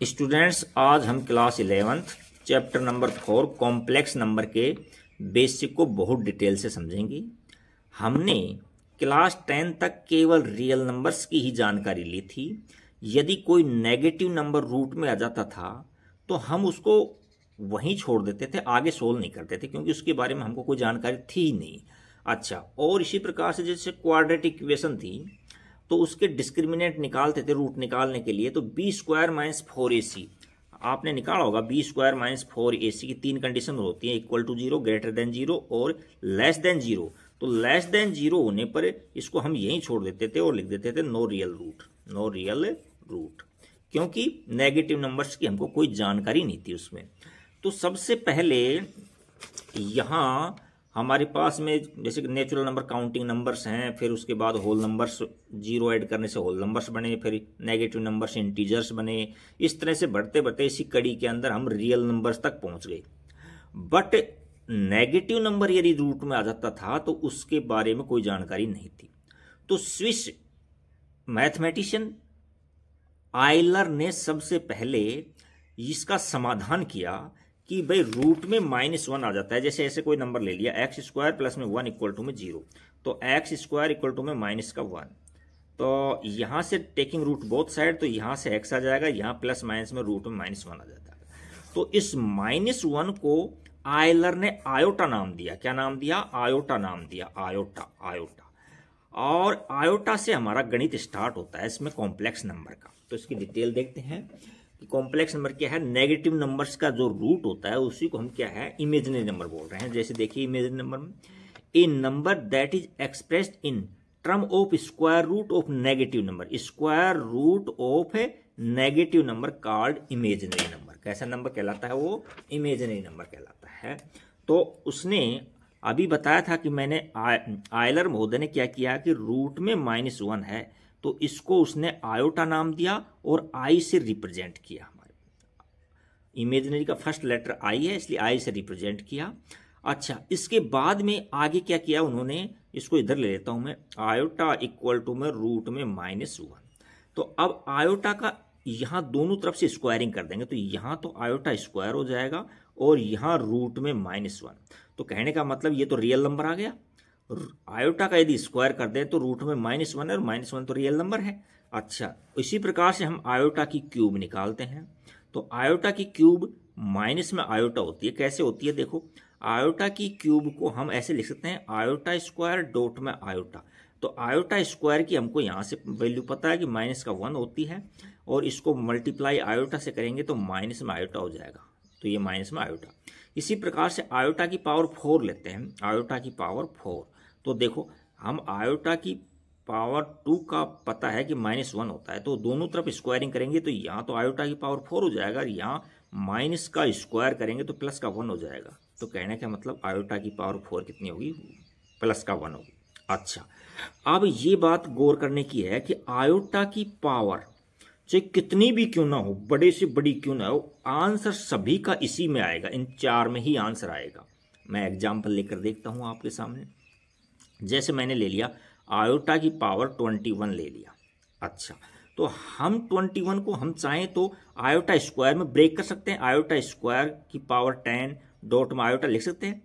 Students, आज हम class 11th chapter number 4 complex number के बेसिक को बहुत डिटेल से समझेंगे। हमने क्लास 10 तक केवल रियल नंबर्स की ही जानकारी ली थी। यदि कोई नेगेटिव नंबर रूट में आ जाता था तो हम उसको वहीं छोड़ देते थे, आगे सोल्व नहीं करते थे, क्योंकि उसके बारे में हमको कोई जानकारी थी ही नहीं। अच्छा, और इसी प्रकार से जैसे क्वाड्रेटिक इक्वेशन थी तो उसके डिस्क्रिमिनेंट निकालते थे रूट निकालने के लिए, तो बी स्क्वायर माइनस 4ac आपने निकाला होगा। बी स्क्वायर माइनस 4ac की तीन कंडीशन होती है, इक्वल टू 0, ग्रेटर देन 0 और लेस देन 0। तो लेस देन 0 होने पर इसको हम यहीं छोड़ देते थे और लिख देते थे no real root, no real root, क्योंकि नेगेटिव नंबर्स की हमको कोई जानकारी नहीं थी उसमें। तो सबसे पहले यहाँ हमारे पास में जैसे कि नेचुरल नंबर काउंटिंग नंबर्स हैं, फिर उसके बाद होल नंबर्स, जीरो ऐड करने से होल नंबर्स बने, फिर नेगेटिव नंबर्स इंटीजर्स बने। इस तरह से बढ़ते बढ़ते इसी कड़ी के अंदर हम रियल नंबर्स तक पहुंच गए। बट नेगेटिव नंबर यदि रूट में आ जाता था तो उसके बारे में कोई जानकारी नहीं थी। तो स्विस मैथमेटिशियन आयलर ने सबसे पहले इसका समाधान किया कि भाई रूट में -1 आ जाता है। जैसे ऐसे कोई नंबर ले लिया, एक्स स्क्वायर प्लस में 1 इक्वल टू में 0, तो एक्स स्क्वायर इक्वल टू में -1, तो यहाँ से टेकिंग रूट बोथ साइड, तो यहाँ से एक्स आ जाएगा, यहाँ प्लस माइनस में रूट में -1 आ जाता है। तो इस -1 को आयलर ने आयोटा नाम दिया। क्या नाम दिया? आयोटा नाम दिया, आयोटा, आयोटा। और आयोटा से हमारा गणित स्टार्ट होता है इसमें कॉम्प्लेक्स नंबर का। तो इसकी डिटेल देखते हैं कि कॉम्प्लेक्स नंबर क्या है। नेगेटिव नंबर्स का जो रूट होता है उसी को हम क्या है, इमेजिनरी नंबर बोल रहे हैं। जैसे देखिए इमेजिनरी नंबर में a number that is expressed in term of square root of negative number, square root of a negative number called imaginary number. कैसा नंबर कहलाता है वो? इमेजिनरी नंबर कहलाता है। तो उसने अभी बताया था कि मैंने आयलर महोदय ने क्या किया कि रूट में -1 है तो इसको उसने आयोटा नाम दिया और आई से रिप्रेजेंट किया। हमारे इमेजिनरी का फर्स्ट लेटर आई है इसलिए आई से रिप्रेजेंट किया। अच्छा, इसके बाद में आगे क्या किया उन्होंने, इसको इधर ले लेता हूं मैं, आयोटा इक्वल टू में रूट में -1। तो अब आयोटा का यहां दोनों तरफ से स्क्वायरिंग कर देंगे, तो यहां तो आयोटा स्क्वायर हो जाएगा और यहां रूट में -1। तो कहने का मतलब ये तो रियल नंबर आ गया। आयोटा का यदि स्क्वायर कर दें तो रूट में -1 है और -1 तो रियल नंबर है। अच्छा, इसी प्रकार से हम आयोटा की क्यूब निकालते हैं। तो आयोटा की क्यूब माइनस में आयोटा होती है। कैसे होती है? देखो, आयोटा की क्यूब को हम ऐसे लिख सकते हैं, आयोटा स्क्वायर डॉट में आयोटा। तो आयोटा स्क्वायर की हमको यहाँ से वैल्यू पता है कि -1 होती है, और इसको मल्टीप्लाई आयोटा से करेंगे तो माइनस में आयोटा हो जाएगा, तो ये माइनस में आयोटा। इसी प्रकार से आयोटा की पावर 4 लेते हैं, आयोटा की पावर 4। तो देखो, हम आयोटा की पावर 2 का पता है कि -1 होता है, तो दोनों तरफ स्क्वायरिंग करेंगे तो यहाँ तो आयोटा की पावर 4 हो जाएगा, और यहाँ माइनस का स्क्वायर करेंगे तो प्लस का 1 हो जाएगा। तो कहने का मतलब आयोटा की पावर 4 कितनी होगी? प्लस का 1 होगी। अच्छा, अब ये बात गौर करने की है कि आयोटा की पावर चाहे कितनी भी क्यों ना हो, बड़े से बड़ी क्यों ना हो, आंसर सभी का इसी में आएगा, इन 4 में ही आंसर आएगा। मैं एग्जाम्पल लेकर देखता हूं आपके सामने। जैसे मैंने ले लिया आयोटा की पावर 21 ले लिया। अच्छा, तो हम 21 को हम चाहें तो आयोटा स्क्वायर में ब्रेक कर सकते हैं, आयोटा स्क्वायर की पावर 10 डॉट में आयोटा लिख सकते हैं।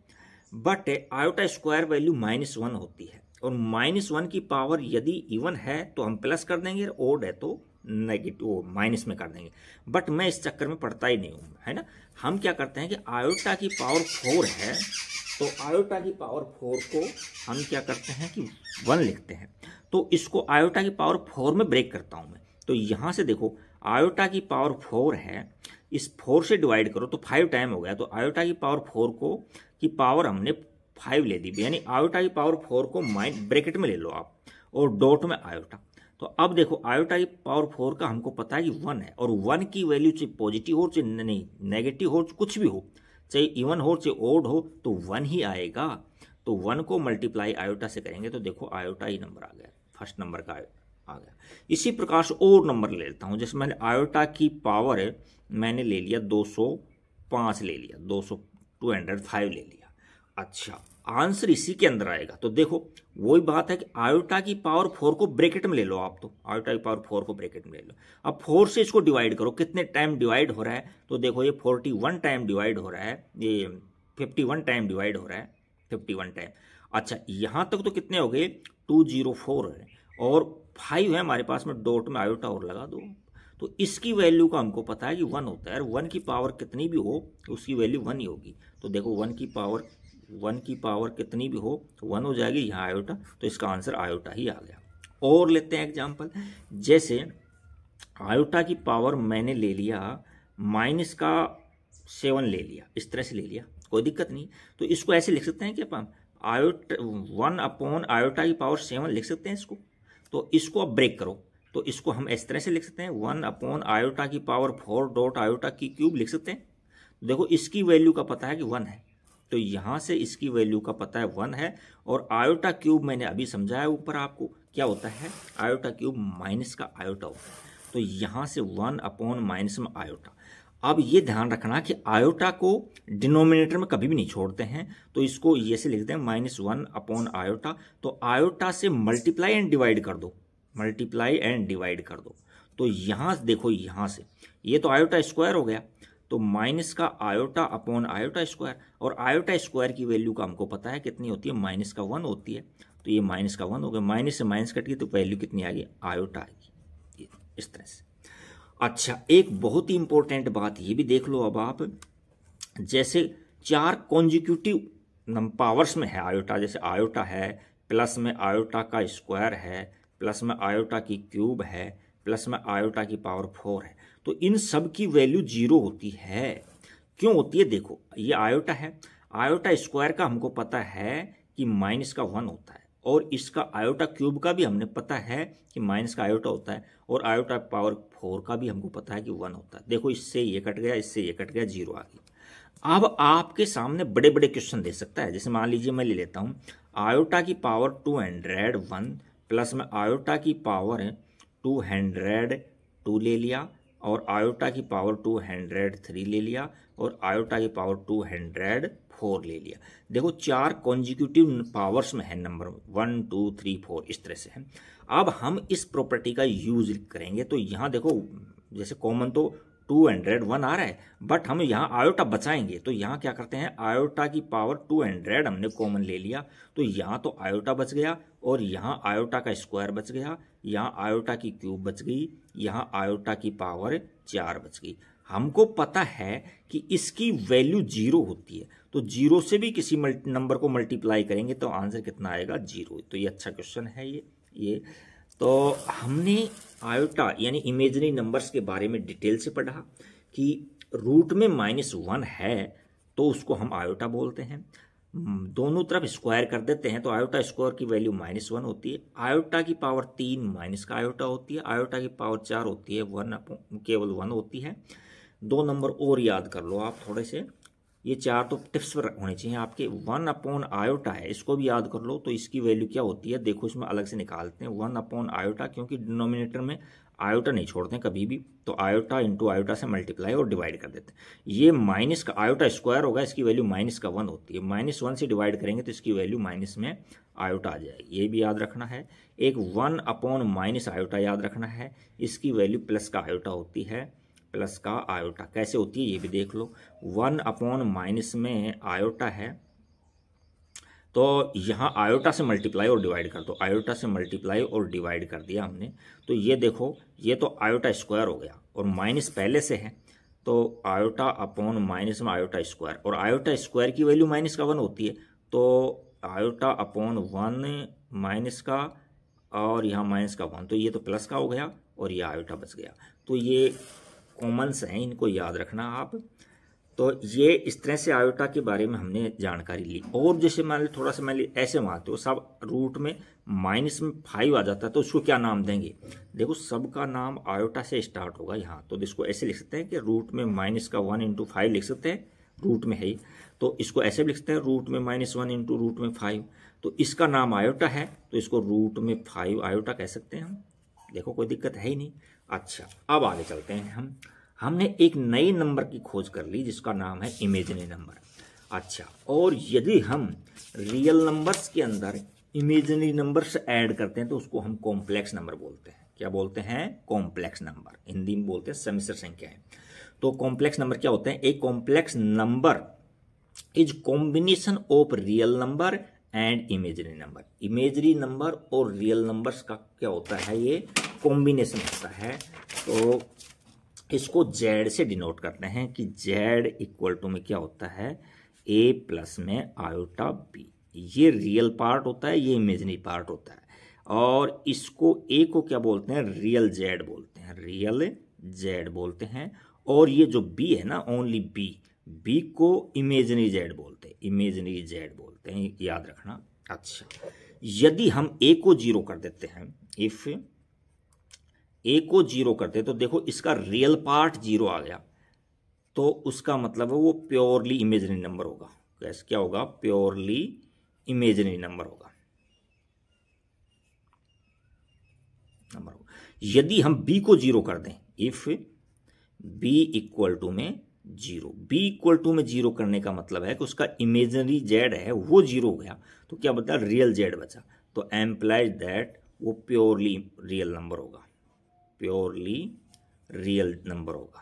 बट आयोटा स्क्वायर वैल्यू -1 होती है, और -1 की पावर यदि इवन है तो हम प्लस कर देंगे, ओड है तो नेगेटिव माइनस में कर देंगे। बट मैं इस चक्कर में पढ़ता ही नहीं हूँ, है ना। हम क्या करते हैं कि आयोटा की पावर 4 है, तो आयोटा की पावर 4 को हम क्या करते हैं कि 1 लिखते हैं। तो इसको आयोटा की पावर 4 में ब्रेक करता हूं मैं। तो यहां से देखो, आयोटा की पावर 4 है, इस 4 से डिवाइड करो तो 5 टाइम हो गया। तो आयोटा की पावर 4 को की पावर हमने 5 ले दी, यानी आयोटा की पावर 4 को ब्रैकेट में ले लो आप, और डॉट में आयोटा। तो अब देखो, आयोटा की पावर 4 का हमको पता है कि 1 है, और 1 की वैल्यू चाहे पॉजिटिव हो चाहे नहीं नेगेटिव हो, कुछ भी हो, चाहे इवन हो चाहे ओड हो, तो 1 ही आएगा। तो 1 को मल्टीप्लाई आयोटा से करेंगे तो देखो आयोटा ही नंबर आ गया, फर्स्ट नंबर का आ गया। इसी प्रकार से और नंबर ले लेता हूं। जैसे मैंने आयोटा की पावर मैंने ले लिया 205 ले लिया, 205 ले लिया। अच्छा, आंसर इसी के अंदर आएगा। तो देखो वही बात है कि आयोटा की पावर 4 को ब्रैकेट में ले लो आप, तो आयोटा की पावर 4 को ब्रैकेट में ले लो। अब 4 से इसको डिवाइड करो, कितने टाइम डिवाइड हो रहा है, तो देखो ये 41 टाइम डिवाइड हो रहा है, ये 51 टाइम डिवाइड हो रहा है, 51 टाइम। अच्छा, यहाँ तक तो कितने हो गए, 204 है, और 5 है हमारे पास में, डॉट में आयोटा और लगा दो। तो इसकी वैल्यू का हमको पता है कि 1 होता है, और 1 की पावर कितनी भी हो उसकी वैल्यू 1 ही होगी। तो देखो 1 की पावर कितनी भी हो 1 हो जाएगी, यहाँ आयोटा, तो इसका आंसर आयोटा ही आ गया। और लेते हैं एग्जाम्पल, जैसे आयोटा की पावर मैंने ले लिया -7 ले लिया, इस तरह से ले लिया, कोई दिक्कत नहीं। तो इसको ऐसे लिख सकते हैं कि अपन आयोटा 1 आयोटा की पावर 7 लिख सकते हैं इसको। तो इसको अब ब्रेक करो, तो इसको हम इस तरह से लिख सकते हैं 1 आयोटा की पावर 4 डॉट आयोटा की क्यूब लिख सकते हैं। देखो इसकी वैल्यू का पता है कि 1 है, तो यहाँ से इसकी वैल्यू का पता है 1 है, और आयोटा क्यूब मैंने अभी समझाया ऊपर आपको क्या होता है, आयोटा क्यूब माइनस का आयोटा होता है। तो यहाँ से 1 माइनस में आयोटा। अब ये ध्यान रखना कि आयोटा को डिनोमिनेटर में कभी भी नहीं छोड़ते हैं, तो इसको ये से लिखते हैं -1 आयोटा। तो आयोटा से मल्टीप्लाई एंड डिवाइड कर दो, मल्टीप्लाई एंड डिवाइड कर दो। तो यहाँ देखो, यहाँ से ये तो आयोटा स्क्वायर हो गया, तो माइनस का आयोटा अपॉन आयोटा स्क्वायर, और आयोटा स्क्वायर की वैल्यू का हमको पता है कितनी होती है, -1 होती है। तो ये -1 हो गया, माइनस से माइनस कट गई, तो वैल्यू कितनी आ गई, आयोटा आएगी, इस तरह से। अच्छा, एक बहुत ही इंपॉर्टेंट बात ये भी देख लो अब आप, जैसे 4 कॉन्जिक्यूटिव पावर्स में है आयोटा, जैसे आयोटा है, प्लस में आयोटा का स्क्वायर है, प्लस में आयोटा की क्यूब है, प्लस में आयोटा की पावर 4 है, तो इन सब की वैल्यू 0 होती है। क्यों होती है, देखो ये आयोटा है, आयोटा स्क्वायर का हमको पता है कि -1 होता है, और इसका आयोटा क्यूब का भी हमने पता है कि माइनस का आयोटा होता है, और आयोटा पावर 4 का भी हमको पता है कि 1 होता है। देखो इससे ये कट गया, इससे ये कट गया, 0 आ गई। अब आपके सामने बड़े बड़े क्वेश्चन दे सकता है, जैसे मान लीजिए मैं ले लेता हूँ आयोटा की पावर 201 प्लस में आयोटा की पावर 202 ले लिया, और आयोटा की पावर 203 ले लिया, और आयोटा की पावर 204 ले लिया। देखो 4 कॉन्जिक्यूटिव पावर्स में है नंबर 1 2 3 4 इस तरह से है। अब हम इस प्रॉपर्टी का यूज करेंगे, तो यहाँ देखो जैसे कॉमन तो 201 आ रहा है, बट हम यहाँ आयोटा बचाएंगे, तो यहाँ क्या करते हैं, आयोटा की पावर 200 हमने कॉमन ले लिया, तो यहाँ तो आयोटा बच गया, और यहाँ आयोटा का स्क्वायर बच गया, यहाँ आयोटा की क्यूब बच गई, यहाँ आयोटा की पावर 4 बच गई। हमको पता है कि इसकी वैल्यू 0 होती है, तो 0 से भी किसी नंबर को मल्टीप्लाई करेंगे तो आंसर कितना आएगा, 0। तो ये अच्छा क्वेश्चन है ये। तो हमने आयोटा यानी इमेजिनरी नंबर्स के बारे में डिटेल से पढ़ा कि रूट में -1 है तो उसको हम आयोटा बोलते हैं, दोनों तरफ स्क्वायर कर देते हैं तो आयोटा स्क्वायर की वैल्यू -1 होती है, आयोटा की पावर 3 माइनस का आयोटा होती है, आयोटा की पावर 4 होती है, केवल 1 होती है। 2 नंबर और याद कर लो आप थोड़े से, ये 4 तो टिप्स पर होने चाहिए आपके। 1 आयोटा है, इसको भी याद कर लो, तो इसकी वैल्यू क्या होती है, देखो इसमें अलग से निकालते हैं 1 आयोटा, क्योंकि डिनोमिनेटर में आयोटा नहीं छोड़ते हैं कभी भी, तो आयोटा इंटू आयोटा से मल्टीप्लाई और डिवाइड कर देते हैं। ये माइनस का आयोटा स्क्वायर होगा, इसकी वैल्यू -1 होती है, -1 से डिवाइड करेंगे तो इसकी वैल्यू माइनस में आयोटा आ जाएगी, ये भी याद रखना है। एक 1 आयोटा याद रखना है, इसकी वैल्यू प्लस का आयोटा होती है, प्लस का आयोटा कैसे होती है ये भी देख लो। 1 में आयोटा है, तो यहाँ आयोटा से मल्टीप्लाई और डिवाइड कर दो, आयोटा से मल्टीप्लाई और डिवाइड कर दिया हमने, तो ये देखो ये तो आयोटा स्क्वायर हो गया, और माइनस पहले से है, तो आयोटा अपॉन माइनस में आयोटा स्क्वायर, और आयोटा स्क्वायर की वैल्यू -1 होती है, तो आयोटा अपॉन 1 माइनस का, और यहाँ -1, तो ये तो प्लस का हो गया, और ये आयोटा बच गया। तो ये कॉमन्स हैं, इनको याद रखना आप। तो ये इस तरह से आयोटा के बारे में हमने जानकारी ली। और जैसे मान ली थोड़ा सा मान ली ऐसे मानते हो सब रूट में -5 आ जाता है, तो उसको क्या नाम देंगे, देखो सबका नाम आयोटा से स्टार्ट होगा यहाँ, तो इसको ऐसे लिख सकते हैं कि रूट में -1 × 5 लिख सकते हैं, रूट में है ही, तो इसको ऐसे लिख सकते हैं रूट में -1 × रूट में 5, तो इसका नाम आयोटा है, तो इसको रूट में 5 आयोटा कह सकते हैं हम। देखो कोई दिक्कत है ही नहीं। अच्छा, अब आगे चलते हैं हमने एक नए नंबर की खोज कर ली जिसका नाम है इमेजिनरी नंबर। अच्छा, और यदि हम रियल नंबर्स के अंदर इमेजिनरी नंबर्स ऐड करते हैं तो उसको हम कॉम्प्लेक्स नंबर बोलते हैं। क्या बोलते हैं? Complex number. हिंदी में बोलते हैं सम्मिश्र संख्याएं। तो कॉम्प्लेक्स नंबर क्या होते हैं? एक complex number is combination of real number and imaginary number. Imaginary number और रियल नंबर्स का क्या होता है? ये कॉम्बिनेशन होता है। तो इसको जेड से डिनोट करते हैं कि जेड इक्वल टू में क्या होता है? ए प्लस में आयोटा बी। ये रियल पार्ट होता है, ये इमेजिनरी पार्ट होता है। और इसको ए को क्या बोलते हैं? रियल जेड बोलते हैं, रियल जेड बोलते हैं। और ये जो बी है ना, ओनली बी, बी को इमेजिनरी जेड बोलते हैं, इमेजिनरी जेड बोलते हैं, याद रखना। अच्छा, यदि हम ए को जीरो कर देते हैं, इफ ए को जीरो करते हैं तो देखो इसका रियल पार्ट जीरो आ गया, तो उसका मतलब है वो प्योरली इमेजिनरी नंबर होगा। कैसे? क्या होगा? प्योरली इमेजिनरी नंबर होगा। यदि हम बी को जीरो कर दें, इफ बी इक्वल टू में जीरो, बी इक्वल टू में जीरो करने का मतलब है कि उसका इमेजिनरी जेड है वो जीरो हो गया, तो क्या बता? रियल जेड बचा। तो एम्प्लाइज दैट वो प्योरली रियल नंबर होगा, प्योरली रियल नंबर होगा।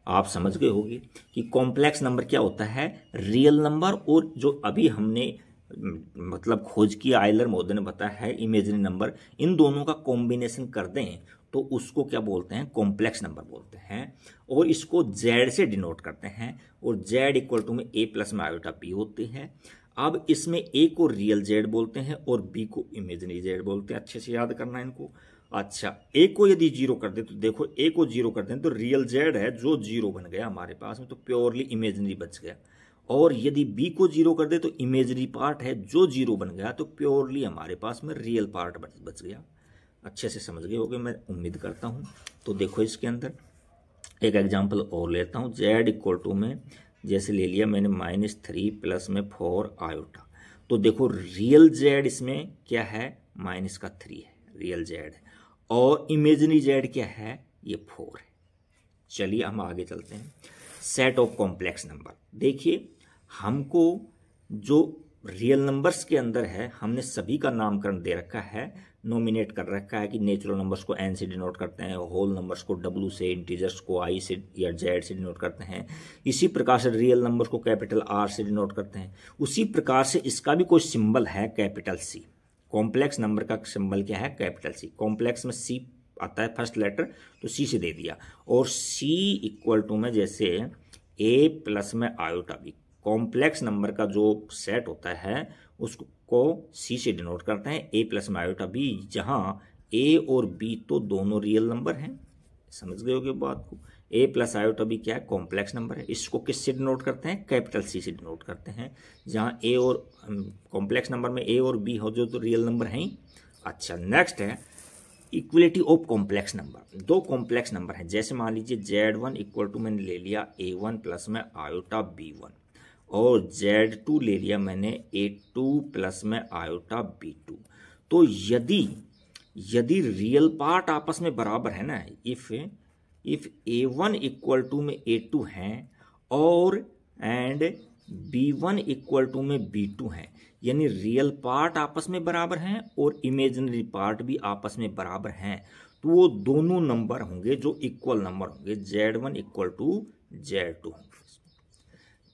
आप समझ गए होंगे कि कॉम्प्लेक्स नंबर क्या होता है? रियल नंबर और जो अभी हमने मतलब खोज किया, आइलर महोदय ने बताया है इमेजिनरी नंबर, इन दोनों का कॉम्बिनेशन कर दें तो उसको क्या बोलते हैं? कॉम्प्लेक्स नंबर बोलते हैं। और इसको जेड से डिनोट करते हैं, और जेड इक्वल टू में ए प्लस में आयोटा बी होते हैं। अब इसमें ए को रियल जेड बोलते हैं और बी को इमेजिनरी जेड बोलते हैं। अच्छे से याद करना है इनको। अच्छा, ए को यदि जीरो कर दे तो देखो, ए को जीरो कर दें तो रियल जेड है जो जीरो बन गया हमारे पास में, तो प्योरली इमेजिनरी बच गया। और यदि बी को जीरो कर दे तो इमेजिनरी पार्ट है जो जीरो बन गया, तो प्योरली हमारे पास में रियल पार्ट बच गया। अच्छे से समझ गए होगे, मैं उम्मीद करता हूँ। तो देखो इसके अंदर एक एग्जाम्पल और लेता हूँ। जेड इक्वल टू में जैसे ले लिया मैंने -3 प्लस में 4 आयोटा, तो देखो रियल जेड इसमें क्या है? -3 है, रियल जेड है। और इमेजिनरी जेड क्या है? ये 4 है। चलिए हम आगे चलते हैं। Set of complex number. देखिए, हमको जो रियल नंबर्स के अंदर है, हमने सभी का नामकरण दे रखा है, नॉमिनेट कर रखा है कि नेचुरल नंबर्स को एन से डिनोट करते हैं, होल नंबर्स को डब्ल्यू से, इंटीजर्स को आई से या जेड से डिनोट करते हैं। इसी प्रकार से रियल नंबर्स को कैपिटल आर से डिनोट करते हैं। उसी प्रकार से इसका भी कोई सिंबल है, कैपिटल सी। कॉम्प्लेक्स नंबर का सिंबल क्या है? Capital C. कॉम्प्लेक्स में सी आता है फर्स्ट लेटर, तो सी से दे दिया। और सी इक्वल टू में जैसे ए प्लस में आयोटा बी, कॉम्प्लेक्स नंबर का जो सेट होता है उसको सी से डिनोट करते हैं, ए प्लस में आयोटा बी, जहां ए और बी तो दोनों रियल नंबर हैं। समझ गए होगे बात को? ए प्लस आयोटा बी क्या है? कॉम्प्लेक्स नंबर है। इसको किससे डिनोट करते हैं? कैपिटल सी से डिनोट करते हैं, जहां ए और कॉम्प्लेक्स नंबर में ए और बी हो जो तो रियल नंबर हैं ही। अच्छा, नेक्स्ट है इक्वलिटी ऑफ कॉम्प्लेक्स नंबर। दो कॉम्प्लेक्स नंबर हैं, जैसे मान लीजिए Z1 इक्वल टू मैंने ले लिया A1 प्लस में आयोटा B1, और Z2 ले लिया मैंने A2 प्लस में आयोटा B2। तो यदि रियल पार्ट आपस में बराबर है ना, इफ A1 इक्वल टू में A2 हैं और एंड B1 इक्वल टू में B2 हैं, यानी रियल पार्ट आपस में बराबर हैं और इमेजिनरी पार्ट भी आपस में बराबर हैं, तो वो दोनों नंबर होंगे जो इक्वल नंबर होंगे, Z1 इक्वल टू Z2 होंगे।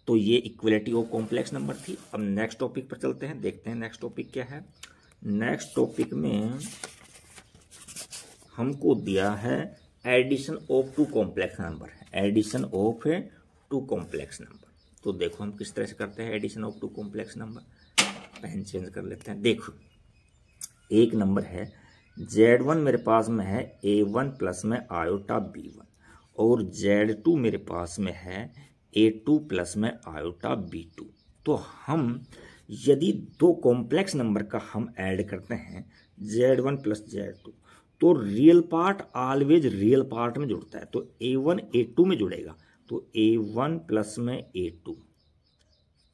तो ये इक्वलिटी ऑफ कॉम्प्लेक्स नंबर थी। अब नेक्स्ट टॉपिक पर चलते हैं, देखते हैं नेक्स्ट टॉपिक क्या है। नेक्स्ट टॉपिक में हमको दिया है addition of two complex number, addition of two complex number. तो देखो हम किस तरह से करते हैं addition of two complex number. Pen change कर लेते हैं। देखो, एक नंबर है Z1 मेरे पास में है A1 प्लस में आयोटा B1, और Z2 मेरे पास में है A2 प्लस में आयोटा B2। तो हम यदि दो कॉम्प्लेक्स नंबर का हम ऐड करते हैं Z1 प्लस Z2, तो real part always real part में जुड़ता है, तो A1 A2 में जुड़ेगा, तो A1 प्लस में A2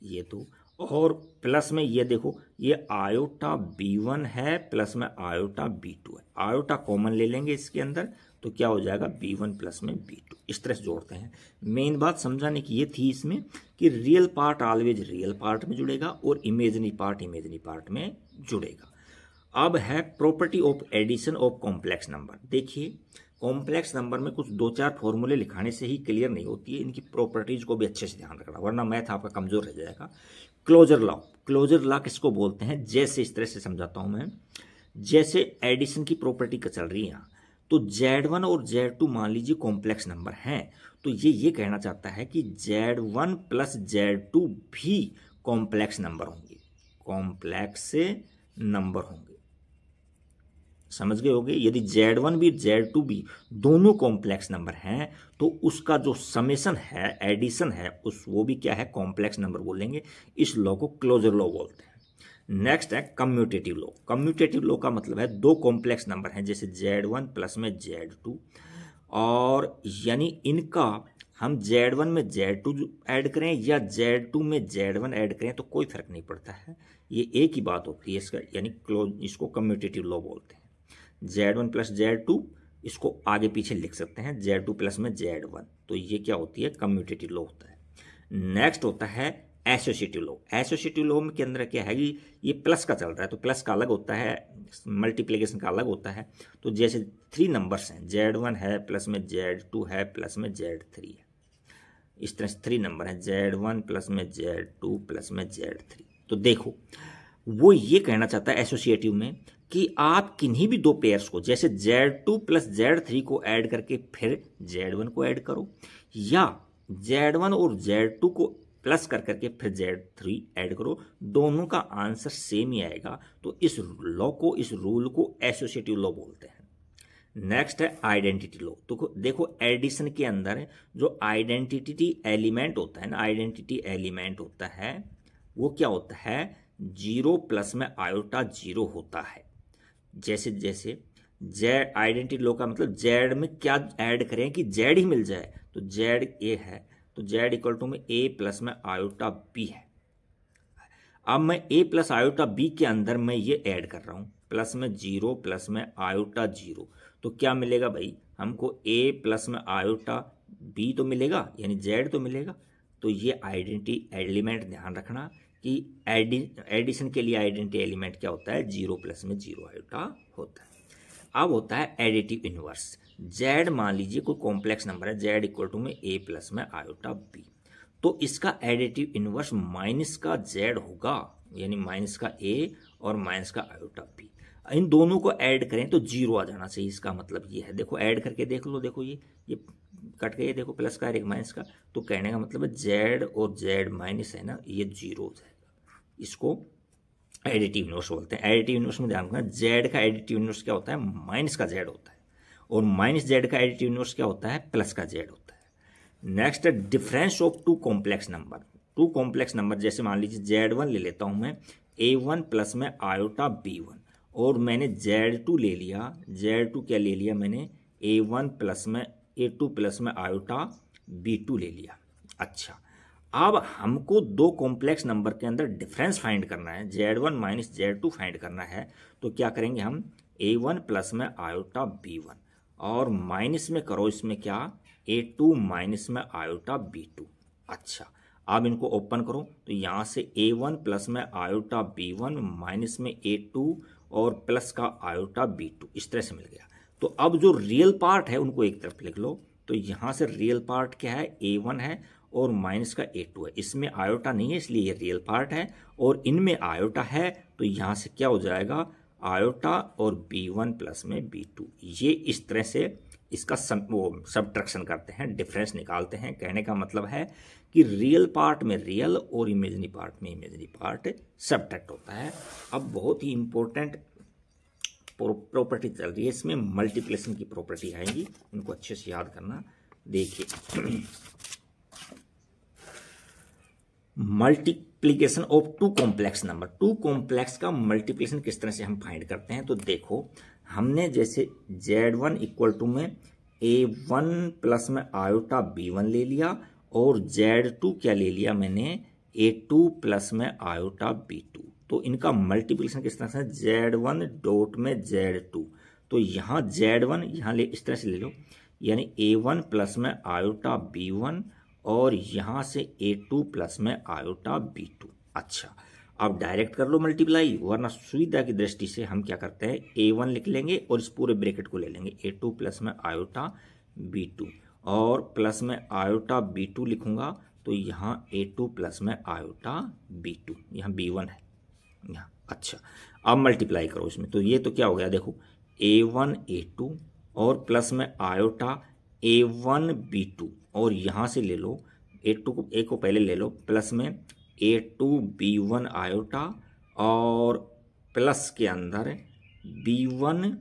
ये तो, और प्लस में ये देखो ये आयोटा B1 है प्लस में आयोटा B2 है, आयोटा कॉमन ले लेंगे इसके अंदर, तो क्या हो जाएगा B1 प्लस में B2, इस तरह से जोड़ते हैं। मेन बात समझाने की ये थी इसमें कि real part always real part में जुड़ेगा और इमेजिनरी पार्ट में जुड़ेगा। अब है property of addition of complex number. देखिए कॉम्प्लेक्स नंबर में कुछ 2-4 फॉर्मूले लिखाने से ही क्लियर नहीं होती है, इनकी प्रॉपर्टीज को भी अच्छे से ध्यान रखना, वरना मैथ आपका कमजोर रह जाएगा। क्लोजर लॉ किसको बोलते हैं? जैसे इस तरह से समझाता हूं मैं, जैसे एडिशन की प्रॉपर्टी का चल रही है यहाँ, तो Z1 और Z2 मान लीजिए कॉम्प्लेक्स नंबर हैं, तो ये कहना चाहता है कि Z1 प्लस Z2 भी कॉम्प्लेक्स नंबर होंगे, कॉम्प्लेक्स नंबर होंगे। समझ गए होंगे? यदि Z1 भी Z2 भी दोनों कॉम्प्लेक्स नंबर हैं तो उसका जो समेशन है, एडिशन है, वो भी क्या है? कॉम्प्लेक्स नंबर बोलेंगे। इस लॉ को क्लोजर लॉ बोलते हैं। नेक्स्ट है कम्यूटेटिव लॉ। कम्यूटेटिव लॉ का मतलब है दो कॉम्प्लेक्स नंबर हैं जैसे Z1 प्लस में Z2, और यानी इनका हम Z1 में Z2 ऐड करें या Z2 में Z1 ऐड करें तो कोई फर्क नहीं पड़ता है, ये एक ही बात होती है इसका, यानी इसको कम्यूटेटिव लॉ बोलते हैं। Z1 प्लस Z2 इसको आगे पीछे लिख सकते हैं Z2 प्लस में Z1, तो ये क्या होती है? कम्यूटेटिव लॉ होता है। नेक्स्ट होता है एसोसिएटिव लॉ। एसोसिएटिव लॉ के अंदर क्या है कि ये प्लस का चल रहा है तो प्लस का अलग होता है, मल्टीप्लिकेशन का अलग होता है। तो जैसे 3 नंबर्स हैं, Z1 है प्लस में Z2 है प्लस में Z3 है, इस तरह से 3 नंबर हैं, Z1 प्लस में Z2 प्लस में Z3। तो देखो वो ये कहना चाहता है एसोसिएटिव में कि आप किन्हीं भी दो पेयर्स को, जैसे Z2 प्लस Z3 को ऐड करके फिर Z1 को ऐड करो, या Z1 और Z2 को प्लस कर करके फिर Z3 ऐड करो, दोनों का आंसर सेम ही आएगा। तो इस लॉ को, इस रूल को एसोसिएटिव लॉ बोलते हैं। नेक्स्ट है आइडेंटिटी लॉ। तो देखो एडिशन के अंदर जो आइडेंटिटी एलिमेंट होता है ना, आइडेंटिटी एलिमेंट होता है वो क्या होता है? 0 प्लस में आयोटा 0 होता है। जैसे जैसे जेड, आइडेंटिटी लॉ का मतलब जेड में क्या ऐड करें कि जेड ही मिल जाए, तो जेड ए है तो जेड इक्वल टू में ए प्लस में आयोटा बी है। अब मैं ए प्लस आयोटा बी के अंदर मैं ये ऐड कर रहा हूं, प्लस में 0 प्लस में आयोटा 0, तो क्या मिलेगा भाई हमको? ए प्लस में आयोटा बी तो मिलेगा, यानी जेड तो मिलेगा। तो ये आइडेंटिटी एलिमेंट ध्यान रखना कि एडिशन के लिए आइडेंटिटी एलिमेंट क्या होता है? 0 प्लस में 0 आयोटा होता है। अब होता है एडिटिव इनवर्स। जेड मान लीजिए कोई कॉम्प्लेक्स नंबर है, जेड इक्वल टू में ए प्लस में आयोटा बी, तो इसका एडिटिव इनवर्स माइनस का जेड होगा, यानी माइनस का ए और माइनस का आयोटा बी। इन दोनों को ऐड करें तो 0 आ जाना चाहिए, इसका मतलब ये है। देखो ऐड करके देख लो, देखो ये कट गए, देखो प्लस का एक माइनस का, तो कहने का मतलब है जेड और जेड माइनस है ना, ये 0 हो जाएगा। इसको एडिटिव इनवर्स बोलते हैं। एडिटिव इनवर्स में ध्यान रखना, जेड का एडिटिव इनवर्स क्या होता है? माइनस का जेड होता है, और माइनस जेड का एडिटिव इनवर्स क्या होता है? प्लस का जेड होता है। नेक्स्ट है difference of two complex number. Two complex number जैसे मान लीजिए Z1 ले लेता हूं मैं, A1 प्लस में आयोटा B1, और मैंने Z2 ले लिया, Z2 क्या ले लिया मैंने? A1 प्लस में A2 प्लस में आयोटा B2 ले लिया। अच्छा, अब हमको दो कॉम्प्लेक्स नंबर के अंदर डिफरेंस फाइंड करना है, Z1 माइनस Z2 फाइंड करना है। तो क्या करेंगे हम? A1 प्लस में आयोटा B1 और माइनस में करो इसमें क्या? A2 माइनस में आयोटा B2। अच्छा, अब इनको ओपन करो तो यहाँ से A1 प्लस में आयोटा B1 माइनस में A2 और प्लस का आयोटा B2, इस तरह से मिल गया। तो अब जो रियल पार्ट है उनको एक तरफ लिख लो, तो यहाँ से रियल पार्ट क्या है? A1 है और माइनस का A2 है, इसमें आयोटा नहीं है इसलिए ये रियल पार्ट है, और इनमें आयोटा है तो यहाँ से क्या हो जाएगा? आयोटा और B1 प्लस में B2। ये इस तरह से इसका सबट्रैक्शन करते हैं, डिफरेंस निकालते हैं। कहने का मतलब है कि रियल पार्ट में रियल और इमेजिनरी पार्ट में इमेजिनरी पार्ट सबट्रैक्ट होता है। अब बहुत ही इंपॉर्टेंट प्रॉपर्टी चल रही है इसमें, मल्टीप्लिकेशन की प्रॉपर्टी आएगी, इनको अच्छे से याद करना। देखिए multiplication of two complex number. Two complex का मल्टीप्लिकेशन किस तरह से हम फाइंड करते हैं? तो देखो हमने जैसे Z1 इक्वल टू में A1 प्लस में आयोटा B1 ले लिया, और Z2 क्या ले लिया मैंने? A2 प्लस में आयोटा B2। तो इनका मल्टीप्लिकेशन किस तरह से? Z1 डॉट में Z2, तो यहाँ Z1 यहाँ ले इस तरह से ले लो, यानी A1 प्लस में आयोटा B1 और यहाँ से A2 प्लस में आयोटा B2। अच्छा, अब डायरेक्ट कर लो मल्टीप्लाई, वरना सुविधा की दृष्टि से हम क्या करते हैं A1 लिख लेंगे और इस पूरे ब्रैकेट को ले लेंगे, A2 प्लस में आयोटा B2 और प्लस में आयोटा B2 लिखूंगा तो यहाँ A2 प्लस में आयोटा B2, यहाँ B1 है यहाँ। अच्छा, अब मल्टीप्लाई करो इसमें, तो ये तो क्या हो गया देखो, A1 A2 और प्लस में आयोटा A1 B2 और यहाँ से ले लो A2 को, A को पहले ले लो, प्लस में A2 B1 आयोटा और प्लस के अंदर B1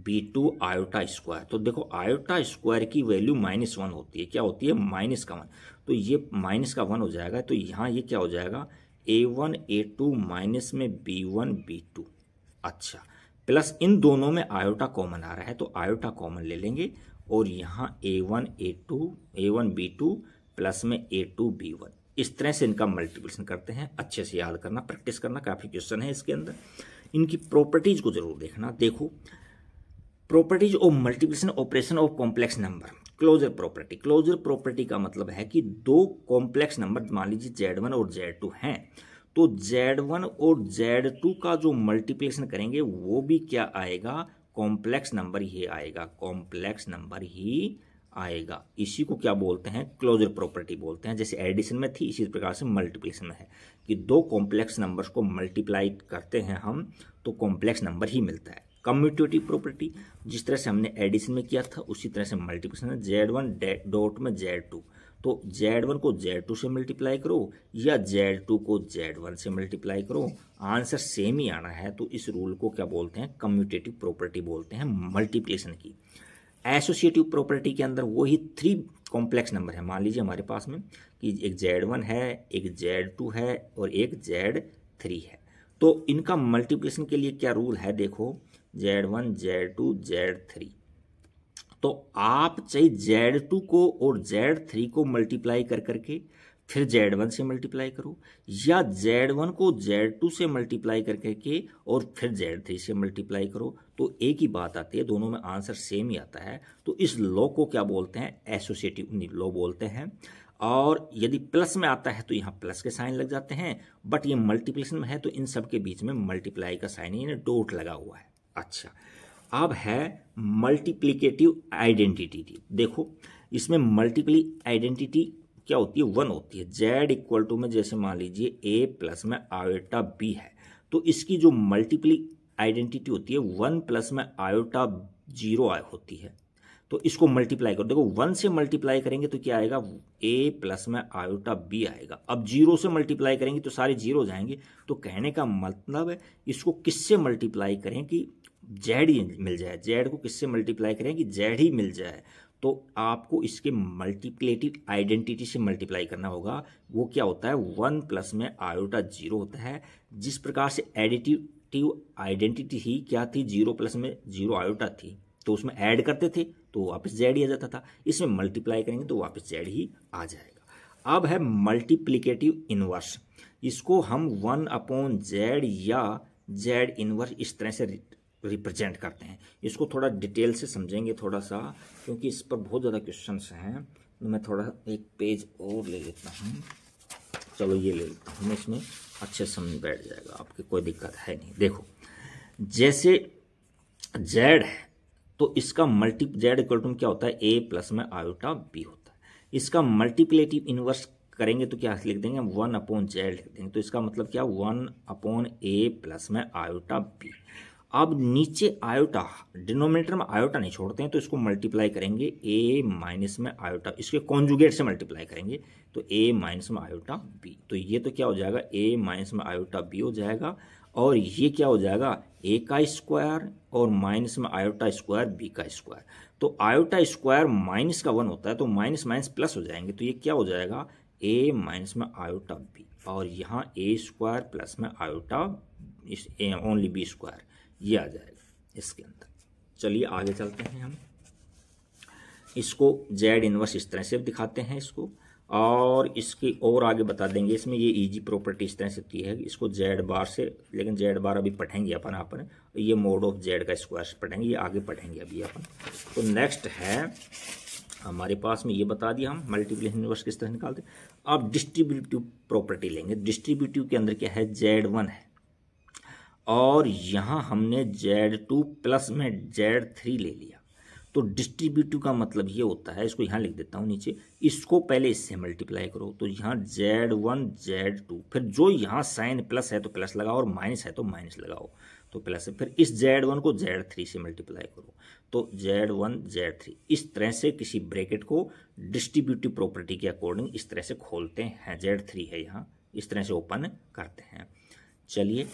B2 आयोटा स्क्वायर। तो देखो आयोटा स्क्वायर की वैल्यू -1 होती है, क्या होती है माइनस का 1, तो ये माइनस का 1 हो जाएगा, तो यहाँ ये क्या हो जाएगा A1 A2 माइनस में B1 B2। अच्छा, प्लस इन दोनों में आयोटा कॉमन आ रहा है तो आयोटा कॉमन ले लेंगे और यहाँ A1 B2 प्लस में A2 B1, इस तरह से इनका मल्टीप्लिकेशन करते हैं। अच्छे से याद करना, प्रैक्टिस करना, काफ़ी क्वेश्चन है इसके अंदर। इनकी प्रॉपर्टीज को जरूर देखना। देखो properties of multiplication operation of complex number, closure property. Closure property का मतलब है कि दो कॉम्प्लेक्स नंबर मान लीजिए Z1 और Z2 हैं, तो Z1 और Z2 का जो मल्टीप्लिकेशन करेंगे वो भी क्या आएगा, कॉम्प्लेक्स नंबर ही आएगा, कॉम्प्लेक्स नंबर ही आएगा। इसी को क्या बोलते हैं, क्लोजर प्रॉपर्टी बोलते हैं। जैसे एडिशन में थी इसी प्रकार से मल्टीप्लिकेशन में है कि दो कॉम्प्लेक्स नंबर्स को मल्टीप्लाई करते हैं हम तो कॉम्प्लेक्स नंबर ही मिलता है। कम्यूटेटिव प्रॉपर्टी, जिस तरह से हमने एडिशन में किया था उसी तरह से मल्टीप्लिकेशन है। Z1 डॉट में Z2, तो Z1 को Z2 से मल्टीप्लाई करो या Z2 को Z1 से मल्टीप्लाई करो, आंसर सेम ही आना है। तो इस रूल को क्या बोलते हैं, कम्यूटेटिव प्रॉपर्टी बोलते हैं मल्टीप्लिकेशन की। एसोसिएटिव प्रॉपर्टी के अंदर वही 3 कॉम्प्लेक्स नंबर है, मान लीजिए हमारे पास में कि एक Z1 है, एक Z2 है और एक Z3 है, तो इनका मल्टीप्लिकेशन के लिए क्या रूल है, देखो Z1 Z2 Z3, तो आप चाहे Z2 को और Z3 को मल्टीप्लाई कर करके फिर Z1 से मल्टीप्लाई करो या Z1 को Z2 से मल्टीप्लाई कर करके और फिर Z3 से मल्टीप्लाई करो, तो एक ही बात आती है, दोनों में आंसर सेम ही आता है। तो इस लॉ को क्या बोलते हैं, एसोसिएटिव लॉ बोलते हैं। और यदि प्लस में आता है तो यहाँ प्लस के साइन लग जाते हैं, बट ये मल्टीप्लिकेशन में है तो इन सब के बीच में मल्टीप्लाई का साइन यानी डॉट लगा हुआ है। अच्छा, अब है मल्टीप्लिकेटिव आइडेंटिटी। देखो इसमें मल्टीप्ली आइडेंटिटी क्या होती है, 1 होती है। Z इक्वल टू में जैसे मान लीजिए A प्लस में आयोटा B है, तो इसकी जो मल्टीप्ली आइडेंटिटी होती है 1 प्लस में आयोटा 0 होती है, तो इसको मल्टीप्लाई करो। देखो 1 से मल्टीप्लाई करेंगे तो क्या आएगा, A प्लस में आयोटा B आएगा। अब 0 से मल्टीप्लाई करेंगे तो सारे 0 हो जाएंगे, तो कहने का मतलब है इसको किससे मल्टीप्लाई करें कि Z ही मिल जाए, Z को किससे मल्टीप्लाई करें कि Z ही मिल जाए, तो आपको इसके मल्टीप्लेटिव आइडेंटिटी से मल्टीप्लाई करना होगा। वो क्या होता है, 1 प्लस में आयोटा 0 होता है। जिस प्रकार से एडिटिव आइडेंटिटी ही क्या थी, 0 प्लस में 0 आयोटा थी, तो उसमें ऐड करते थे तो वापस Z ही आ जाता था, इसमें मल्टीप्लाई करेंगे तो वापस Z ही आ जाएगा। अब है मल्टीप्लिकेटिव इनवर्स, इसको हम 1/Z या Z इनवर्स इस तरह से रिप्रेजेंट करते हैं। इसको थोड़ा डिटेल से समझेंगे थोड़ा सा, क्योंकि इस पर बहुत ज़्यादा क्वेश्चंस हैं। तो मैं थोड़ा एक पेज और ले लेता हूँ, चलो ये ले लेता हूँ, इसमें अच्छे समझ बैठ जाएगा, आपकी कोई दिक्कत है नहीं। देखो जैसे Z है तो इसका Z इक्वल टू क्या होता है, A प्लस में आयोटा B होता है। इसका मल्टीप्लेटिव इनवर्स करेंगे तो क्या लिख देंगे, 1/Z लिख देंगे, तो इसका मतलब क्या, 1/A प्लस में आयोटा B। अब नीचे आयोटा, डिनोमिनेटर में आयोटा नहीं छोड़ते हैं, तो इसको मल्टीप्लाई करेंगे A माइनस में आयोटा, इसके कॉन्जुगेट से मल्टीप्लाई करेंगे तो A माइनस में आयोटा B, तो ये तो क्या हो जाएगा, A माइनस में आयोटा B हो जाएगा। और ये क्या हो जाएगा, A का स्क्वायर और माइनस में आयोटा स्क्वायर B का स्क्वायर। तो आयोटा स्क्वायर माइनस का 1 होता है, तो माइनस माइनस प्लस हो जाएंगे, तो ये क्या हो जाएगा, A माइनस में आयोटा B, और यहाँ A स्क्वायर प्लस में आयोटा ओनली B स्क्वायर, ये आ जाएगा इसके अंदर। चलिए आगे चलते हैं हम, इसको Z इनवर्स इस तरह से दिखाते हैं इसको। और इसकी और आगे बता देंगे। इसमें ये इजी प्रॉपर्टी इस तरह से होती है, इसको जेड बार से, लेकिन जेड बार अभी पढ़ेंगे अपन ये मोड ऑफ जेड का स्क्वायर से पढ़ेंगे, ये आगे पढ़ेंगे अभी अपन। तो नेक्स्ट है हमारे पास में, ये बता दिया हम मल्टीप्लिकेशन इनवर्स किस तरह निकालते हैं। अब डिस्ट्रीब्यूटिव प्रॉपर्टी लेंगे। डिस्ट्रीब्यूटिव के अंदर क्या है, Z1 है और यहाँ हमने Z2 प्लस में Z3 ले लिया। तो डिस्ट्रीब्यूटिव का मतलब ये होता है, इसको यहाँ लिख देता हूँ नीचे, इसको पहले इससे मल्टीप्लाई करो तो यहाँ Z1 Z2, फिर जो यहाँ साइन प्लस है तो प्लस लगाओ और माइनस है तो माइनस लगाओ, तो प्लस है। फिर इस Z1 को Z3 से मल्टीप्लाई करो तो Z1 Z3। इस तरह से किसी ब्रैकेट को डिस्ट्रीब्यूटिव प्रॉपर्टी के अकॉर्डिंग इस तरह से खोलते हैं। Z3 है यहाँ, इस तरह से ओपन करते हैं। चलिए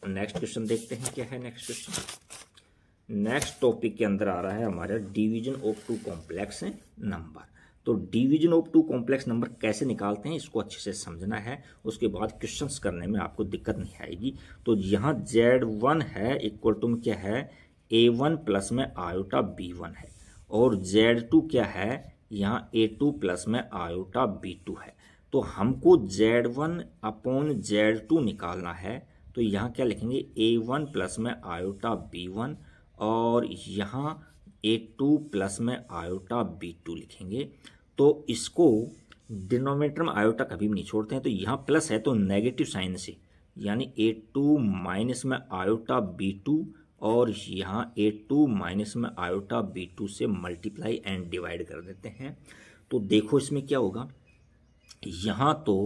नेक्स्ट क्वेश्चन देखते हैं क्या है नेक्स्ट क्वेश्चन। नेक्स्ट टॉपिक के अंदर आ रहा है हमारा division of two complex number. तो division of two complex number कैसे निकालते हैं इसको अच्छे से समझना है, उसके बाद क्वेश्चंस करने में आपको दिक्कत नहीं आएगी। तो यहाँ Z1 है इक्वल टू में क्या है, A1 प्लस में आयोटा B1 है, और Z2 क्या है, यहाँ A2 प्लस में आयोटा B2 है। तो हमको Z1 अपॉन Z2 निकालना है, तो यहाँ क्या लिखेंगे, A1 प्लस में आयोटा B1 और यहाँ A2 प्लस में आयोटा B2 लिखेंगे। तो इसको डिनोमिनेटर में आयोटा कभी भी नहीं छोड़ते हैं, तो यहाँ प्लस है तो नेगेटिव साइन से, यानी A2 माइनस में आयोटा B2 और यहाँ A2 माइनस में आयोटा B2 से मल्टीप्लाई एंड डिवाइड कर देते हैं। तो देखो इसमें क्या होगा, यहाँ तो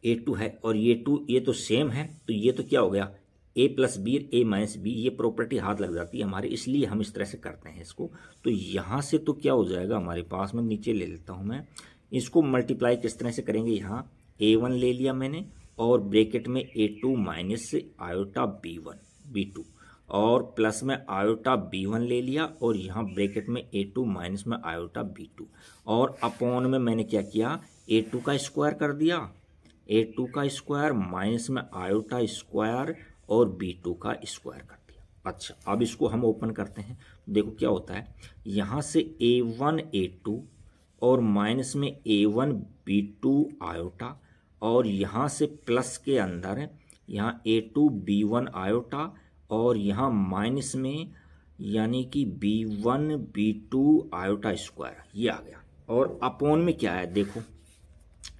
A2 है और ये 2 ये तो सेम है, तो ये तो क्या हो गया, A plus B A minus B, ये प्रॉपर्टी हाथ लग जाती है हमारे, इसलिए हम इस तरह से करते हैं इसको। तो यहाँ से तो क्या हो जाएगा हमारे पास में, नीचे ले लेता हूँ मैं, इसको मल्टीप्लाई किस तरह से करेंगे, यहाँ A1 ले लिया मैंने और ब्रैकेट में A2 माइनस से आयोटा B2 और प्लस में आयोटा B1 ले लिया और यहाँ ब्रैकेट में A2 माइनस में आयोटा B2 और अपॉन में मैंने क्या किया, A2 का स्क्वायर कर दिया, A2 का स्क्वायर माइनस में आयोटा स्क्वायर और B2 का स्क्वायर कर दिया। अच्छा अब इसको हम ओपन करते हैं, देखो क्या होता है, यहाँ से A1 A2 और माइनस में A1 B2 आयोटा और यहाँ से प्लस के अंदर यहाँ A2 B1 आयोटा और यहाँ माइनस में यानी कि B1 B2 आयोटा स्क्वायर, ये आ गया। और अपॉन में क्या है, देखो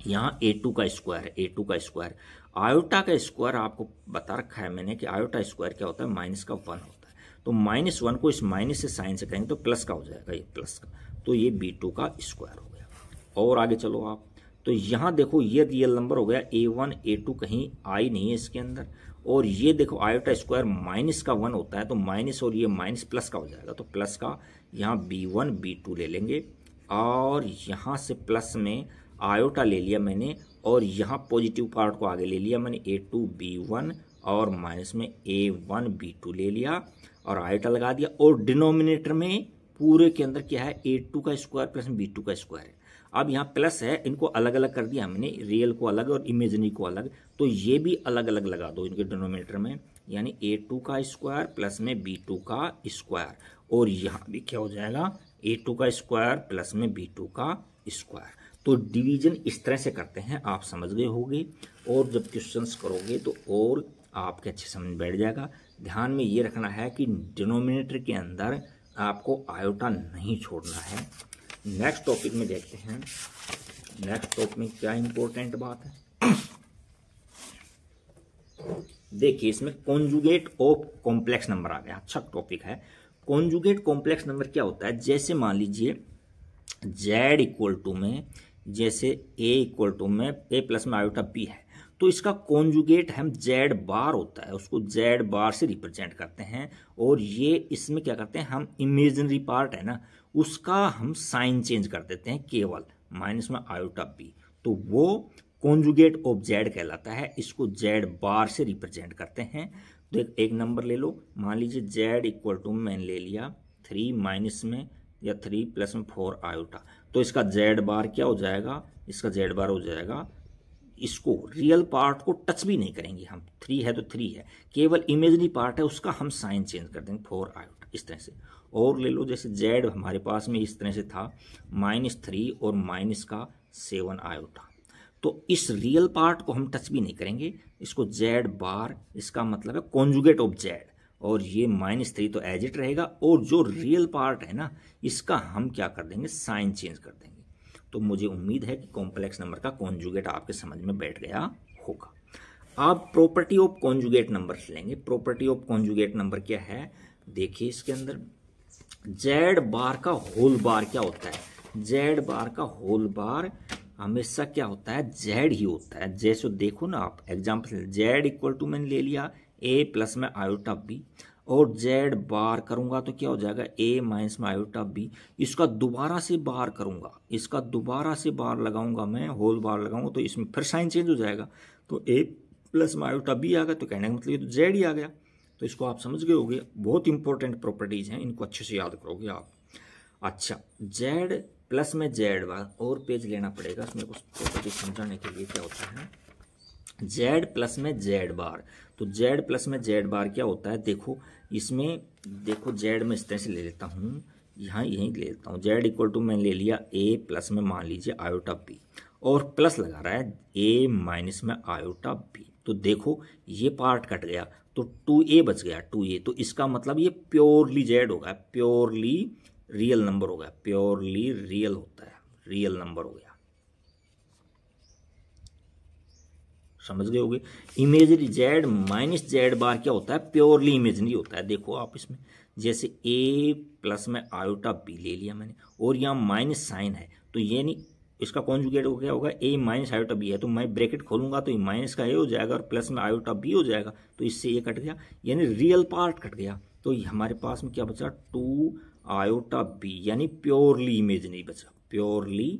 यहाँ A2 का स्क्वायर है, A2 का स्क्वायर, आयोटा का स्क्वायर आपको बता रखा है मैंने कि आयोटा स्क्वायर क्या होता है, माइनस का 1 होता है। तो -1 को इस माइनस से साइन से करेंगे तो प्लस का हो जाएगा, ये प्लस का, तो ये B2 का स्क्वायर हो गया। और आगे चलो आप, तो यहाँ देखो ये रियल नंबर हो गया, A1 A2 कहीं आई नहीं है इसके अंदर, और ये देखो आयोटा स्क्वायर माइनस का 1 होता है, तो माइनस और ये माइनस प्लस का हो जाएगा, तो प्लस का यहाँ B1 B2 ले लेंगे और यहाँ से प्लस में आयोटा ले लिया मैंने और यहाँ पॉजिटिव पार्ट को आगे ले लिया मैंने, A2 B1 और माइनस में A1 B2 ले लिया और आयोटा लगा दिया। और डिनोमिनेटर में पूरे के अंदर क्या है, A2 का स्क्वायर प्लस B2 का स्क्वायर है। अब यहाँ प्लस है, इनको अलग अलग कर दिया हमने, रियल को अलग और इमेजिनरी को अलग, तो ये भी अलग अलग लगा दो इनके डिनोमिनेटर में, यानी A2 का स्क्वायर प्लस में B2 का स्क्वायर, और यहाँ भी क्या हो जाएगा, A2 का स्क्वायर प्लस में B2 का स्क्वायर। तो डिवीजन इस तरह से करते हैं, आप समझ गए होंगे, और जब क्वेश्चंस करोगे तो और आपके अच्छे समझ बैठ जाएगा। ध्यान में ये रखना है कि डिनोमिनेटर के अंदर आपको आयोटा नहीं छोड़ना है। नेक्स्ट टॉपिक में देखते हैं, नेक्स्ट टॉपिक में क्या इंपॉर्टेंट बात है, देखिए इसमें कॉन्जुगेट ऑफ कॉम्प्लेक्स नंबर आ गया। अच्छा टॉपिक है। कॉन्जुगेट कॉम्प्लेक्स नंबर क्या होता है, जैसे मान लीजिए Z इक्वल टू में, जैसे A इक्वल टू में A प्लस में आयोटा B है, तो इसका कॉन्जुगेट हम Z बार होता है, उसको Z बार से रिप्रेजेंट करते हैं, और ये इसमें क्या करते हैं हम, इमेजिनरी पार्ट है ना, उसका हम साइन चेंज कर देते हैं केवल, माइनस में आयोटा B, तो वो कॉन्जुगेट ऑफ Z कहलाता है, इसको Z बार से रिप्रेजेंट करते हैं। तो एक नंबर ले लो, मान लीजिए Z इक्वल टू मैंने ले लिया 3 माइनस में या 3 प्लस में 4 आयोटा, तो इसका Z बार क्या हो जाएगा, इसका Z बार हो जाएगा इसको रियल पार्ट को टच भी नहीं करेंगे हम, 3 है तो 3 है, केवल इमेजनरी पार्ट है उसका हम साइन चेंज कर देंगे 4 आयोटा इस तरह से। और ले लो जैसे जेड हमारे पास में इस तरह से था -3 और -7 आयोटा, तो इस रियल पार्ट को हम टच भी नहीं करेंगे, इसको जेड बार, इसका मतलब है कॉन्जुगेट ऑफ जेड, और ये -3 तो एज इट रहेगा, और जो रियल पार्ट है ना इसका हम क्या कर देंगे, साइन चेंज कर देंगे। तो मुझे उम्मीद है कि कॉम्प्लेक्स नंबर का कॉन्जुगेट आपके समझ में बैठ गया होगा। आप प्रॉपर्टी ऑफ कॉन्जुगेट नंबर लेंगे। प्रॉपर्टी ऑफ कॉन्जुगेट नंबर क्या है, देखिए इसके अंदर जेड बार का होल बार क्या होता है, जेड बार का होल बार हमेशा क्या होता है, जेड ही होता है। जैसे देखो ना आप एग्जाम्पल, जेड इक्वल टू मैंने ले लिया ए प्लस में आयोटा बी, और जेड बार करूंगा तो क्या हो जाएगा, ए माइनस में आयोटा बी। इसका दोबारा से बार करूंगा, इसका दोबारा से बार लगाऊंगा मैं, होल बार लगाऊंगा तो इसमें फिर साइन चेंज हो जाएगा, तो ए प्लस में आयोटा बी आ गया, तो कहने का मतलब ये तो जेड ही आ गया। तो इसको आप समझ गए होंगे, बहुत इंपॉर्टेंट प्रॉपर्टीज हैं, इनको अच्छे से याद करोगे आप। अच्छा, जेड प्लस में जेड बार, और पेज लेना पड़ेगा इसमें कुछ प्रॉपर्टी समझाने के लिए। क्या होता है जेड प्लस में जेड बार, तो जेड प्लस में जेड बार क्या होता है, देखो इसमें देखो जेड में इस तरह से ले लेता हूँ, यहाँ यहीं ले लेता हूँ, जेड इक्वल टू मैंने ले लिया ए प्लस में मान लीजिए आयोटा बी, और प्लस लगा रहा है ए माइनस में आयोटा बी। तो देखो ये पार्ट कट गया तो 2a बच गया, 2a, तो इसका मतलब ये प्योरली जेड होगा, प्योरली रियल नंबर होगा, प्योरली रियल होता है, रियल नंबर हो गया। समझ गए होगे। इमेजरी जेड माइनस जेड बार क्या होता है, प्योरली इमेजरी होता है। देखो आप इसमें जैसे a प्लस में आयोटा बी ले लिया मैंने, और यहाँ माइनस साइन है, तो ये नहीं, इसका कॉन्जुगेट हो गया होगा a माइनस आयोटा बी है, तो मैं ब्रैकेट खोलूंगा तो माइनस का a हो जाएगा और प्लस में आयोटा बी हो जाएगा, तो इससे ये कट गया, यानी रियल पार्ट कट गया। तो हमारे पास में क्या बचा, 2 आयोटा बी, यानी प्योरली इमेजरी बचा, प्योरली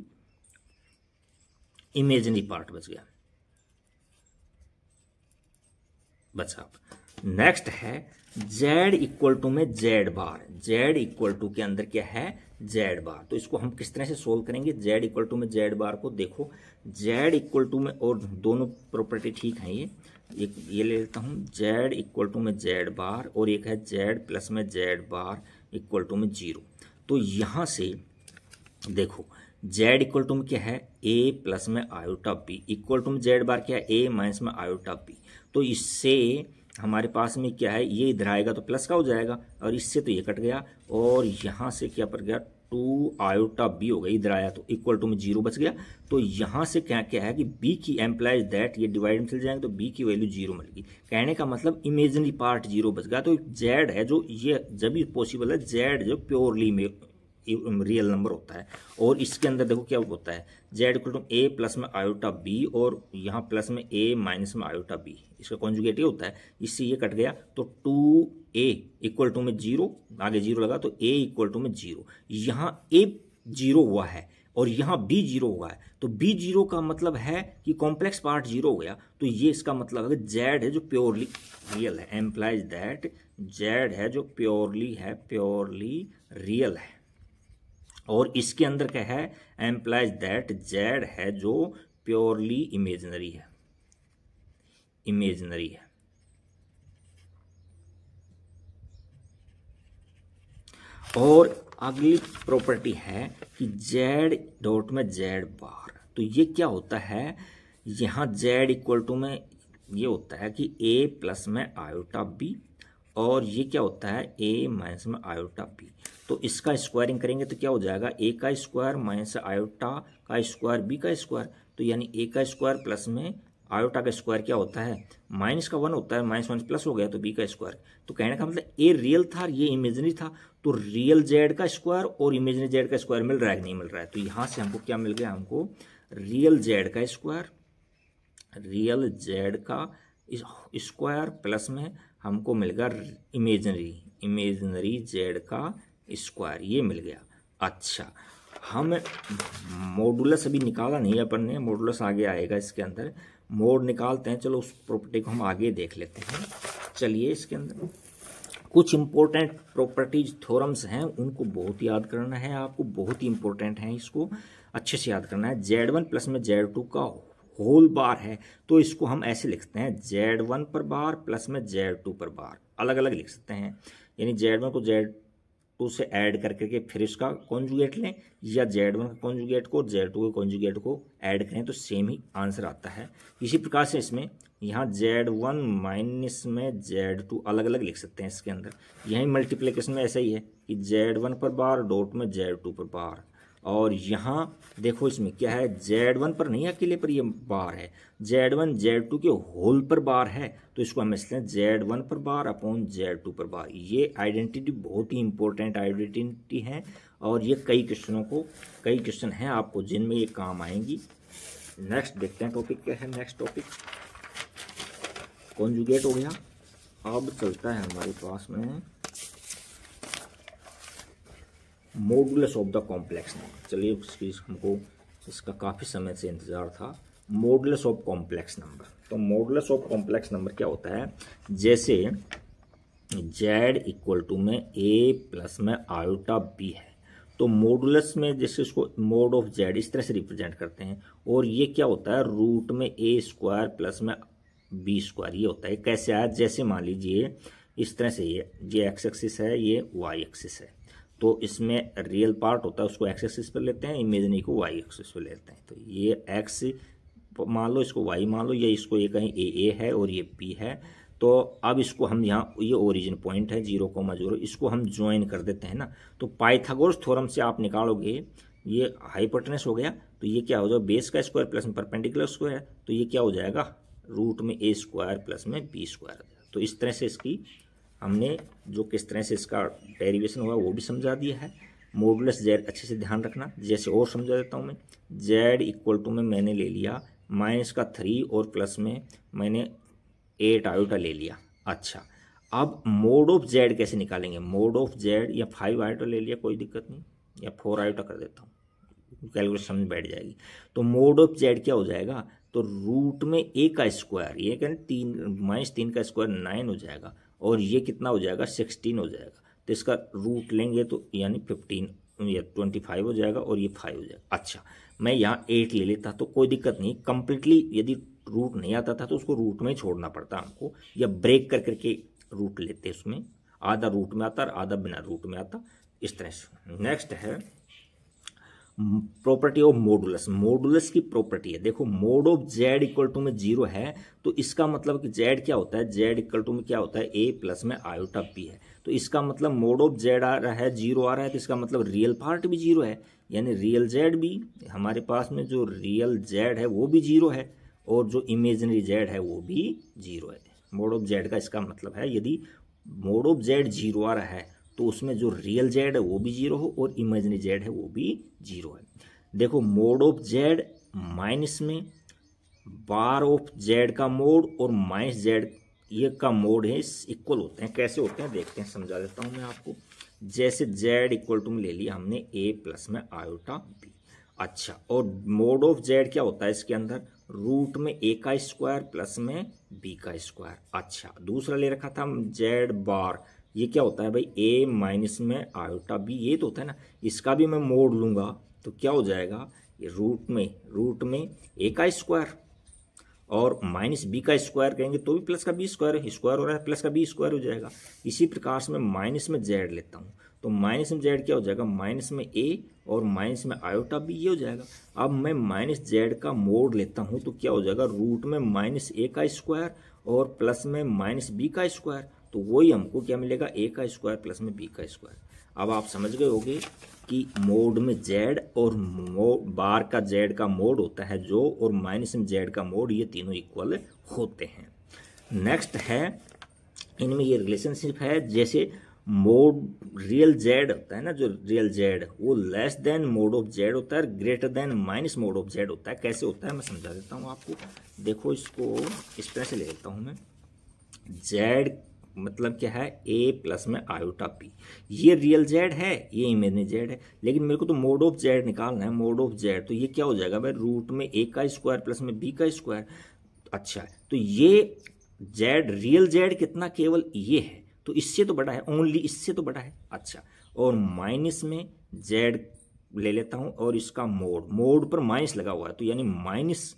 इमेजरी पार्ट बच गया, बचा। नेक्स्ट है जेड इक्वल टू में Z bar, Z equal to के अंदर क्या है, जेड बार। तो इसको हम किस तरह से सोल्व करेंगे, जेड इक्वल टू में जेड बार को देखो, जेड इक्वल टू में, और दोनों प्रॉपर्टी ठीक है, ये ले लेता हूँ, जेड इक्वल टू में जेड बार, और एक है जेड प्लस में जेड बार इक्वल टू में 0। तो यहाँ से देखो जेड इक्वल टू में क्या है, ए प्लस में आयोटा बी, इक्वल टू में जेड बार क्या है, ए माइनस में आयोटा बी। तो इससे हमारे पास में क्या है, ये इधर आएगा तो प्लस का हो जाएगा, और इससे तो ये कट गया, और यहाँ से क्या पड़ गया, 2 आयोटा बी हो गया, इधर आया तो इक्वल टू में 0 बच गया। तो यहाँ से क्या क्या है कि बी की एम्प्लाइज दैट, ये डिवाइड में चल जाएंगे तो बी की वैल्यू 0 मिल गई। कहने का मतलब इमेजिनरी पार्ट 0 बच गया। तो जेड है जो, ये जब भी पॉसिबल है, जेड जो प्योरली में रियल नंबर होता है। और इसके अंदर देखो क्या होता है, Z equal to A plus में आयोटा बी, और यहाँ प्लस में ए माइनस में आयोटा बी, इसका कॉन्जुगेट ये होता है, इससे ये कट गया, तो 2a इक्वल टू में 0, आगे 0 लगा तो a इक्वल टू में 0, यहाँ a 0 हुआ है और यहाँ b 0 हुआ है, तो b 0 का मतलब है कि कॉम्प्लेक्स पार्ट 0 हो गया। तो ये इसका मतलब है जेड है जो प्योरली रियल है, एम्प्लाइज दैट जेड है जो प्योरली है, प्योरली रियल है। और इसके अंदर क्या है, एम्प्लाइज दैट जेड है जो प्योरली इमेजिनरी है, इमेजिनरी है। और अगली प्रॉपर्टी है कि जेड डॉट में जेड बार, तो ये क्या होता है, यहाँ जेड इक्वल टू में ये होता है कि ए प्लस में आयोटा बी, और ये क्या होता है, ए माइनस में आयोटा बी। तो इसका स्क्वायरिंग करेंगे तो क्या हो जाएगा, ए का स्क्वायर माइनस आयोटा का स्क्वायर बी का स्क्वायर, तो यानी ए का स्क्वायर प्लस में आयोटा का स्क्वायर क्या होता है, माइनस का 1 होता है, माइनस 1 प्लस हो गया तो बी का स्क्वायर। तो कहने का मतलब ए रियल था, ये इमेजिनरी था, तो रियल जेड का स्क्वायर और इमेजिनरी जेड का स्क्वायर मिल रहा है कि नहीं मिल रहा है। तो यहाँ से हमको क्या मिल गया, हमको रियल जेड का स्क्वायर, रियल जेड का स्क्वायर प्लस में हमको मिल गया इमेजिनरी, इमेजिनरी जेड का स्क्वायर, ये मिल गया। अच्छा, हम मॉडुलस अभी निकाला नहीं अपन ने, मॉडुलस आगे आएगा इसके अंदर, मोड निकालते हैं। चलो उस प्रॉपर्टी को हम आगे देख लेते हैं। चलिए इसके अंदर कुछ इंपॉर्टेंट प्रॉपर्टीज थ्योरम्स हैं, उनको बहुत याद करना है आपको, बहुत ही इंपॉर्टेंट है, इसको अच्छे से याद करना है। Z1 प्लस में Z2 का होल बार है तो इसको हम ऐसे लिखते हैं Z1 पर बार प्लस में Z2 पर बार, अलग अलग लिख सकते हैं। यानी Z1 को Z2 से ऐड करके फिर इसका कॉन्जुगेट लें, या Z1 का कॉन्जुगेट को Z2 के कॉन्जुगेट को ऐड करें तो सेम ही आंसर आता है। इसी प्रकार से इसमें यहाँ Z1 माइनस में Z2 अलग अलग लिख सकते हैं इसके अंदर। यहीं मल्टीप्लिकेशन में ऐसा ही है कि Z1 पर बार डॉट में Z2 पर बार, और यहाँ देखो इसमें क्या है, Z1 पर नहीं अकेले पर ये बार है, Z1 Z2 के होल पर बार है, तो इसको हम इसलिए Z1 पर बार अपॉन Z2 पर बार। ये आइडेंटिटी बहुत ही इंपॉर्टेंट आइडेंटिटी है, और ये कई क्वेश्चन हैं आपको जिनमें ये काम आएंगी। नेक्स्ट देखते हैं टॉपिक क्या है। नेक्स्ट टॉपिक कॉन्जुगेट हो गया। अब चलता है हमारे पास में modulus of the complex number. चलिए हमको इसका काफ़ी समय से इंतज़ार था। मॉडुलस ऑफ कॉम्प्लेक्स नंबर, तो मॉडुलस ऑफ कॉम्प्लेक्स नंबर क्या होता है, जैसे z इक्वल टू में a प्लस में आयोटा b है, तो मॉडुलस में जैसे इसको मोड ऑफ z इस तरह से रिप्रेजेंट करते हैं, और ये क्या होता है रूट में a स्क्वायर प्लस में b स्क्वायर, ये होता है। कैसे आया, जैसे मान लीजिए इस तरह से ये x एक्सिस है, ये y एक्सिस है, तो इसमें रियल पार्ट होता है उसको एक्स एक्सिस पर लेते हैं, इमेजिनरी को वाई एक्सिस पर लेते हैं। तो ये एक्स मान लो, इसको वाई मान लो, या इसको ये कहीं ए है और ये बी है। तो अब इसको हम यहाँ, ये ओरिजिन पॉइंट है 0,0, इसको हम ज्वाइन कर देते हैं ना। तो पाइथागोरस थ्योरम से आप निकालोगे, ये हाइपोटेनस हो गया, तो ये क्या हो जाएगा बेस का स्क्वायर प्लस में परपेंडिकुलर स्क्वायर, तो ये क्या हो जाएगा रूट में a स्क्वायर प्लस में b स्क्वायर। तो इस तरह से इसकी हमने जो किस तरह से इसका डेरिवेशन हुआ वो भी समझा दिया है। मॉडुलस z अच्छे से ध्यान रखना, जैसे और समझा देता हूँ मैं। z इक्वल टू में मैंने ले लिया माइनस का 3 और प्लस में मैंने 8 आयोटा ले लिया। अच्छा, अब मोड ऑफ z कैसे निकालेंगे, मोड ऑफ z या 5 आयोटा ले लिया कोई दिक्कत नहीं, या 4 आयोटा कर देता हूँ, कैलकुलेशन समझ बैठ जाएगी। तो मोड ऑफ z क्या हो जाएगा, तो रूट में a का स्क्वायर, ये कहते 3 का स्क्वायर 9 हो जाएगा, और ये कितना हो जाएगा 16 हो जाएगा। तो इसका रूट लेंगे तो यानी 15 या 25 हो जाएगा, और ये 5 हो जाएगा। अच्छा, मैं यहाँ 8 ले लेता तो कोई दिक्कत नहीं, कंप्लीटली यदि रूट नहीं आता था तो उसको रूट में ही छोड़ना पड़ता हमको, या ब्रेक कर करके रूट लेते, उसमें आधा रूट में आता और आधा बिना रूट में आता, इस तरह से। नेक्स्ट है प्रॉपर्टी ऑफ मॉडुलस। मॉडुलस की प्रॉपर्टी है, देखो mod of z equal to में 0 है, तो इसका मतलब कि z क्या होता है, z इक्वल टू में क्या होता है a प्लस में आयोटा b है। तो इसका मतलब मोड ऑफ z आ रहा है 0 आ रहा है, तो इसका मतलब रियल पार्ट भी 0 है, यानी रियल z भी हमारे पास में जो रियल z है वो भी 0 है, और जो इमेजिनरी z है वो भी 0 है। मोड ऑफ z का इसका मतलब है यदि मोड ऑफ z 0 आ रहा है तो उसमें जो रियल z है वो भी 0 हो और इमेजिनरी z है वो भी 0 है। देखो मोड ऑफ z माइनस में बार ऑफ z का मोड और माइनस z ये का मोड है इक्वल होते हैं। कैसे होते हैं देखते हैं, समझा देता हूं मैं आपको। जैसे z इक्वल टू में ले लिया हमने a प्लस में आयोटा b। अच्छा, और मोड ऑफ z क्या होता है इसके अंदर, रूट में a का स्क्वायर प्लस में b का स्क्वायर। अच्छा, दूसरा ले रखा था z बार, ये क्या होता है भाई a माइनस में आयोटा b, ये तो होता है ना। इसका भी मैं मोड लूंगा तो क्या हो जाएगा, ये रूट में a का स्क्वायर और माइनस b का स्क्वायर कहेंगे तो भी प्लस का b स्क्वायर, स्क्वायर हो रहा है प्लस का b स्क्वायर हो जाएगा। इसी प्रकार से मैं माइनस में z लेता हूँ, तो माइनस में z क्या हो जाएगा, माइनस में a और माइनस में आयोटा b, ये हो जाएगा। अब मैं माइनस z का मोड लेता हूँ तो क्या हो जाएगा, रूट में माइनस a का स्क्वायर और प्लस में माइनस b का स्क्वायर, तो वही हमको क्या मिलेगा a का स्क्वायर प्लस में b का स्क्वायर। अब आप समझ गए होंगे कि मोड में z और बार का z का मोड होता है जो, और माइनस में z का मोड, ये तीनों इक्वल होते हैं। नेक्स्ट है, इनमें ये रिलेशनशिप है, जैसे मोड रियल z होता है ना, जो रियल z वो less than mode of z होता है, greater than minus mode of z होता है। कैसे होता है मैं समझा देता हूँ आपको। देखो इसको इस तरह से ले लेता हूँ मैं, z मतलब क्या है a प्लस में आयोटा p, ये रियल z है ये इमेजिनरी z है, लेकिन मेरे को तो मोड ऑफ z निकालना है। मोड ऑफ z तो ये क्या हो जाएगा भाई, रूट में a का स्क्वायर प्लस में b का स्क्वायर। अच्छा, तो ये z रियल z कितना, केवल ये है, तो इससे तो बड़ा है, ओनली इससे तो बड़ा है। अच्छा, और माइनस में z ले लेता हूं और इसका मोड पर माइनस लगा हुआ है, तो यानी माइनस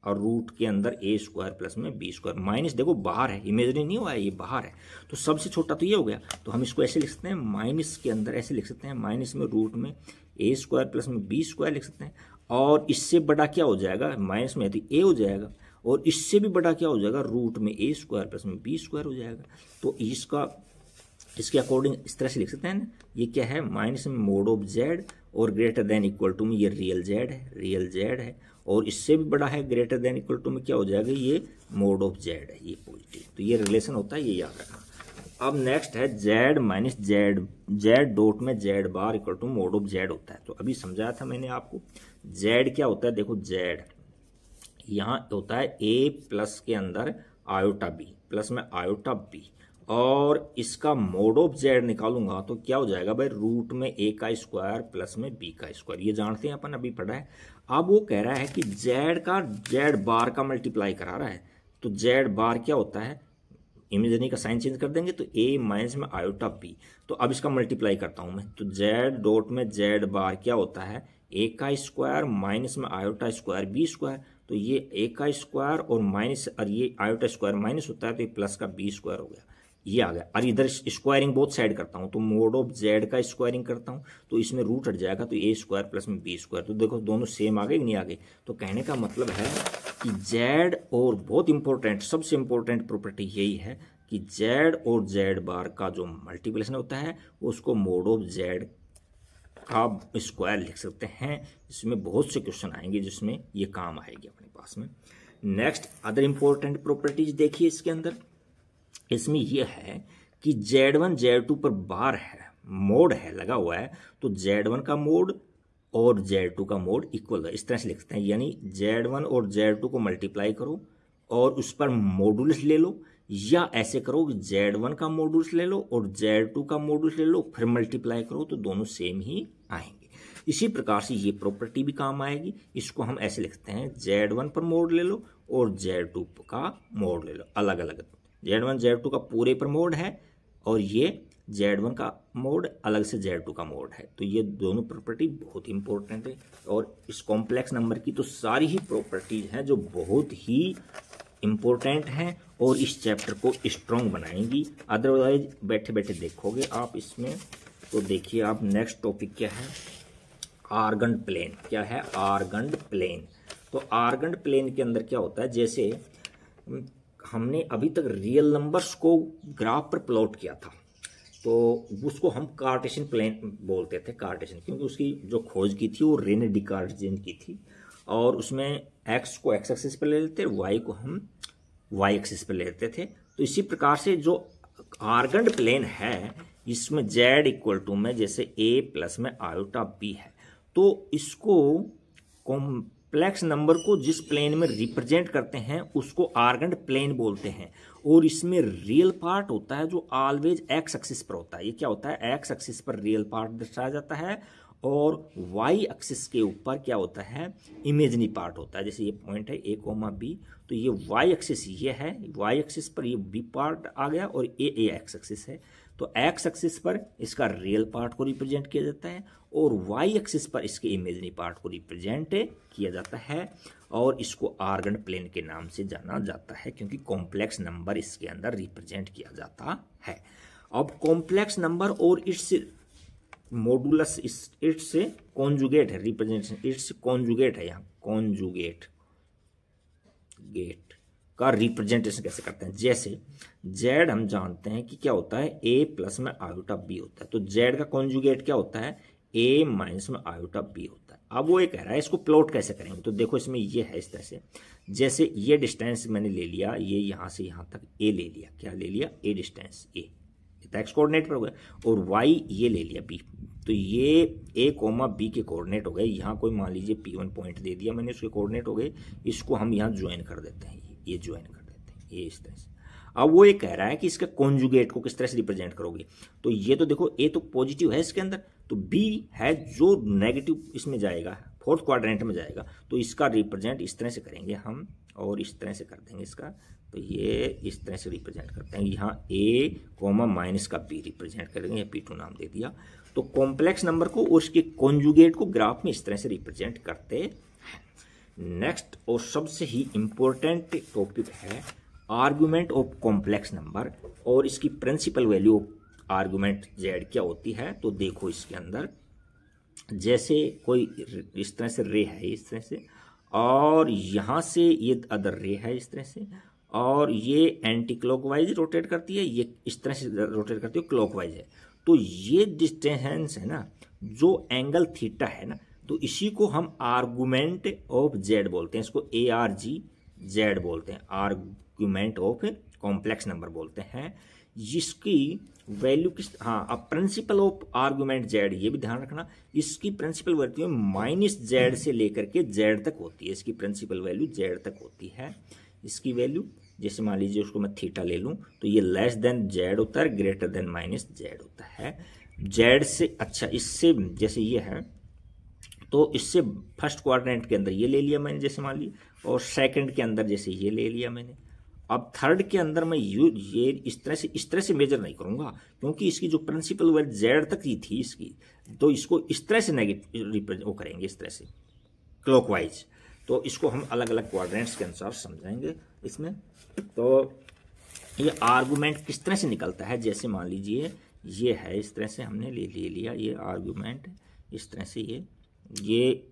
और रूट के अंदर ए स्क्वायर प्लस में बी स्क्वायर, माइनस देखो बाहर है, इमेजिनरी नहीं हुआ है, ये बाहर है, तो सबसे छोटा तो ये हो गया। तो हम इसको ऐसे लिख सकते हैं, माइनस के अंदर ऐसे लिख सकते हैं, माइनस में रूट में ए स्क्वायर प्लस में बी स्क्वायर लिख सकते हैं। और इससे बड़ा क्या हो जाएगा, माइनस में ए हो जाएगा, और इससे भी बड़ा क्या हो जाएगा, रूट में ए स्क्वायर प्लस में बी स्क्वायर हो जाएगा। तो इसके अकॉर्डिंग इस तरह से लिख सकते हैं ना, ये क्या है, माइनस में मोड ऑफ जेड और ग्रेटर देन इक्वल टू में ये रियल जेड है, रियल जेड है, और इससे भी बड़ा है ग्रेटर देन इक्वल टू में क्या हो जाएगा, ये मोड ऑफ जेड है, ये पॉजिटिव। तो ये रिलेशन होता है, ये याद रखना। अब नेक्स्ट है Z minus Z, Z dot में Z bar equal to mod of Z होता है। तो अभी समझाया था मैंने आपको, जेड क्या होता है, देखो जेड यहाँ होता है ए प्लस के अंदर आयोटा बी प्लस में आयोटा बी, और इसका मोड ऑफ जेड निकालूंगा तो क्या हो जाएगा भाई, रूट में ए का स्क्वायर प्लस में बी का स्क्वायर, ये जानते हैं अपन, अभी पढ़ा है। अब वो कह रहा है कि जेड का जेड बार का मल्टीप्लाई करा रहा है, तो जेड बार क्या होता है, इमेजिनरी का साइन चेंज कर देंगे तो ए माइनस में आयोटा बी। तो अब इसका मल्टीप्लाई करता हूं मैं, तो जेड डॉट में जेड बार क्या होता है, ए का स्क्वायर माइनस में आयोटा स्क्वायर बी स्क्वायर। तो ये ए का स्क्वायर और माइनस, और ये आयोटा स्क्वायर माइनस होता है तो ये प्लस का बी स्क्वायर हो गया, ये आ गया। और इधर स्क्वायरिंग बोथ साइड करता हूं, तो मोड ऑफ जेड का स्क्वायरिंग करता हूं तो इसमें रूट हट जाएगा, तो ए स्क्वायर प्लस में बी स्क्वायर। तो देखो दोनों सेम आ गए कि नहीं आ गए। तो कहने का मतलब है कि जेड, और बहुत इंपॉर्टेंट, सबसे इंपॉर्टेंट प्रॉपर्टी यही है कि जेड और जेड बार का जो मल्टीप्लिकेशन होता है उसको मोड ऑफ जेड का स्क्वायर लिख सकते हैं। इसमें बहुत से क्वेश्चन आएंगे जिसमें ये काम आएगी अपने पास में। नेक्स्ट अदर इंपॉर्टेंट प्रॉपर्टीज देखिए इसके अंदर, इसमें यह है कि Z1 Z2 पर बार है, मोड है लगा हुआ है, तो Z1 का मोड और Z2 का मोड इक्वल है, इस तरह से लिख सकते हैं। यानी Z1 और Z2 को मल्टीप्लाई करो और उस पर मॉडुलस ले लो, या ऐसे करो कि Z1 का मॉडुलस ले लो और Z2 का मॉडुलस ले लो, फिर मल्टीप्लाई करो तो दोनों सेम ही आएंगे। इसी प्रकार से ये प्रॉपर्टी भी काम आएगी। इसको हम ऐसे लिखते हैं, Z1 पर मोड ले लो और Z2 का मोड ले लो, अलग अलग। Z1 Z2 का पूरे पर मोड है और ये Z1 का मोड अलग से Z2 का मोड है। तो ये दोनों प्रॉपर्टी बहुत इंपॉर्टेंट है, और इस कॉम्प्लेक्स नंबर की तो सारी ही प्रॉपर्टीज हैं जो बहुत ही इंपॉर्टेंट हैं और इस चैप्टर को स्ट्रॉन्ग बनाएंगी। अदरवाइज बैठे बैठे देखोगे आप इसमें, तो देखिए आप नेक्स्ट टॉपिक क्या है, आर्गन प्लेन। क्या है, आर्गन प्लेन। तो आर्गन प्लेन के अंदर क्या होता है, जैसे हमने अभी तक रियल नंबर्स को ग्राफ पर प्लॉट किया था तो उसको हम कार्टेशियन प्लेन बोलते थे, कार्टेशियन, क्योंकि उसकी जो खोज की थी वो रेने डिकार्टेशियन की थी, और उसमें एक्स को एक्स एक्सिस पर ले लेते, वाई को हम वाई एक्सिस पर ले लेते थे। तो इसी प्रकार से जो आर्गन प्लेन है इसमें जेड इक्वल टू में जैसे ए प्लस में आयोटा बी है, तो इसको कॉम्प्लेक्स नंबर को जिस प्लेन में रिप्रेजेंट करते हैं उसको आर्गन प्लेन बोलते हैं। और इसमें रियल पार्ट होता है जो ऑलवेज एक्स एक्सिस पर होता है। ये क्या होता है, एक्स एक्सिस पर रियल पार्ट दर्शाया जाता है, और वाई एक्सिस के ऊपर क्या होता है, इमेजिनरी पार्ट होता है। जैसे ये पॉइंट है ए कोमा बी, तो ये वाई एक्सिस ये है, वाई एक्सिस पर ये बी पार्ट आ गया और ए एक्स एक्सिस है। तो एक्स एक्सिस पर इसका रियल पार्ट को रिप्रेजेंट किया जाता है और वाई एक्सिस पर इसके इमेजिनरी पार्ट को रिप्रेजेंट किया जाता है, और इसको आर्गन प्लेन के नाम से जाना जाता है क्योंकि कॉम्प्लेक्स नंबर इसके अंदर रिप्रेजेंट किया जाता है। अब कॉम्प्लेक्स नंबर और इट्स मॉडुलस, इट्स कॉन्जुगेट है, रिप्रेजेंटेशन इट्स कॉन्जुगेट है, यहाँ कॉन्जुगेट गेट का रिप्रेजेंटेशन कैसे करते हैं। जैसे जेड हम जानते हैं कि क्या होता है, ए प्लस में आयोटा बी होता है, तो जेड का कॉन्जुगेट क्या होता है, ए माइनस में आयोटा बी होता है। अब वो ये कह रहा है इसको प्लॉट कैसे करेंगे, तो देखो इसमें ये है इस तरह से, जैसे ये डिस्टेंस मैंने ले लिया, ये यहाँ से यहाँ तक ए ले लिया, क्या ले लिया, ए डिस्टेंस ए, एक्स कोऑर्डिनेट पर हो गया, और वाई ये ले लिया बी, तो ये ए कोमा बी के कोऑर्डिनेट हो गए। यहाँ कोई मान लीजिए P1 पॉइंट दे दिया मैंने, उसके कोऑर्डिनेट हो गए, इसको हम यहाँ ज्वाइन कर देते हैं, ये ज्वाइन कर देते हैं, ये इस तरह से। अब वो ये कह रहा है कि इसका कॉन्जुगेट को किस तरह से रिप्रेजेंट करोगे, तो ये तो देखो ए तो पॉजिटिव है इसके अंदर, तो बी है जो नेगेटिव इसमें जाएगा, फोर्थ क्वाड्रेंट में जाएगा, तो इसका रिप्रेजेंट इस तरह से करेंगे हम, और इस तरह से कर देंगे इसका, तो ये इस तरह से रिप्रेजेंट करते हैं। यहाँ ए कोमा माइनस का बी रिप्रेजेंट करेंगे, P2 नाम दे दिया। तो कॉम्प्लेक्स नंबर को और उसके कॉन्जुगेट को ग्राफ में इस तरह से रिप्रेजेंट करते हैं। नेक्स्ट और सबसे ही इम्पोर्टेंट टॉपिक है आर्गुमेंट ऑफ कॉम्प्लेक्स नंबर और इसकी principal value of argument Z क्या होती है। तो देखो इसके अंदर जैसे कोई इस तरह से रे है इस तरह से, और यहाँ से ये अदर रे है इस तरह से, और ये एंटी क्लॉकवाइज रोटेट करती है, ये इस तरह से रोटेट करती है क्लॉकवाइज है। तो ये डिस्टेंस है ना, जो एंगल थीटा है ना, तो इसी को हम आर्गुमेंट ऑफ जेड बोलते हैं, इसको ARG-Z बोलते हैं, आर्गुमेंट ऑफ कॉम्प्लेक्स नंबर बोलते हैं। जिसकी वैल्यू किस, हाँ, अब प्रिंसिपल ऑफ आर्गुमेंट जेड, ये भी ध्यान रखना, इसकी प्रिंसिपल वैल्यू -Z से लेकर के Z तक होती है, इसकी प्रिंसिपल वैल्यू Z तक होती है। इसकी वैल्यू जैसे मान लीजिए उसको मैं थीटा ले लूँ तो ये लेस देन Z होता है, ग्रेटर देन -Z होता है। Z से अच्छा इससे जैसे ये है तो इससे फर्स्ट क्वाड्रेंट के अंदर ये ले लिया मैंने जैसे मान ली, और सेकंड के अंदर जैसे ये ले लिया मैंने। अब थर्ड के अंदर मैं ये इस तरह से मेजर नहीं करूंगा, क्योंकि इसकी जो प्रिंसिपल वैल्यू जेड तक ही थी इसकी, तो इसको इस तरह से नेगेटिव वो करेंगे, इस तरह से क्लॉकवाइज। तो इसको हम अलग अलग क्वाड्रेंट्स के अनुसार समझाएंगे इसमें। तो ये आर्गुमेंट किस तरह से निकलता है, जैसे मान लीजिए ये है इस तरह से हमने ले लिया ये आर्गुमेंट, इस तरह से ये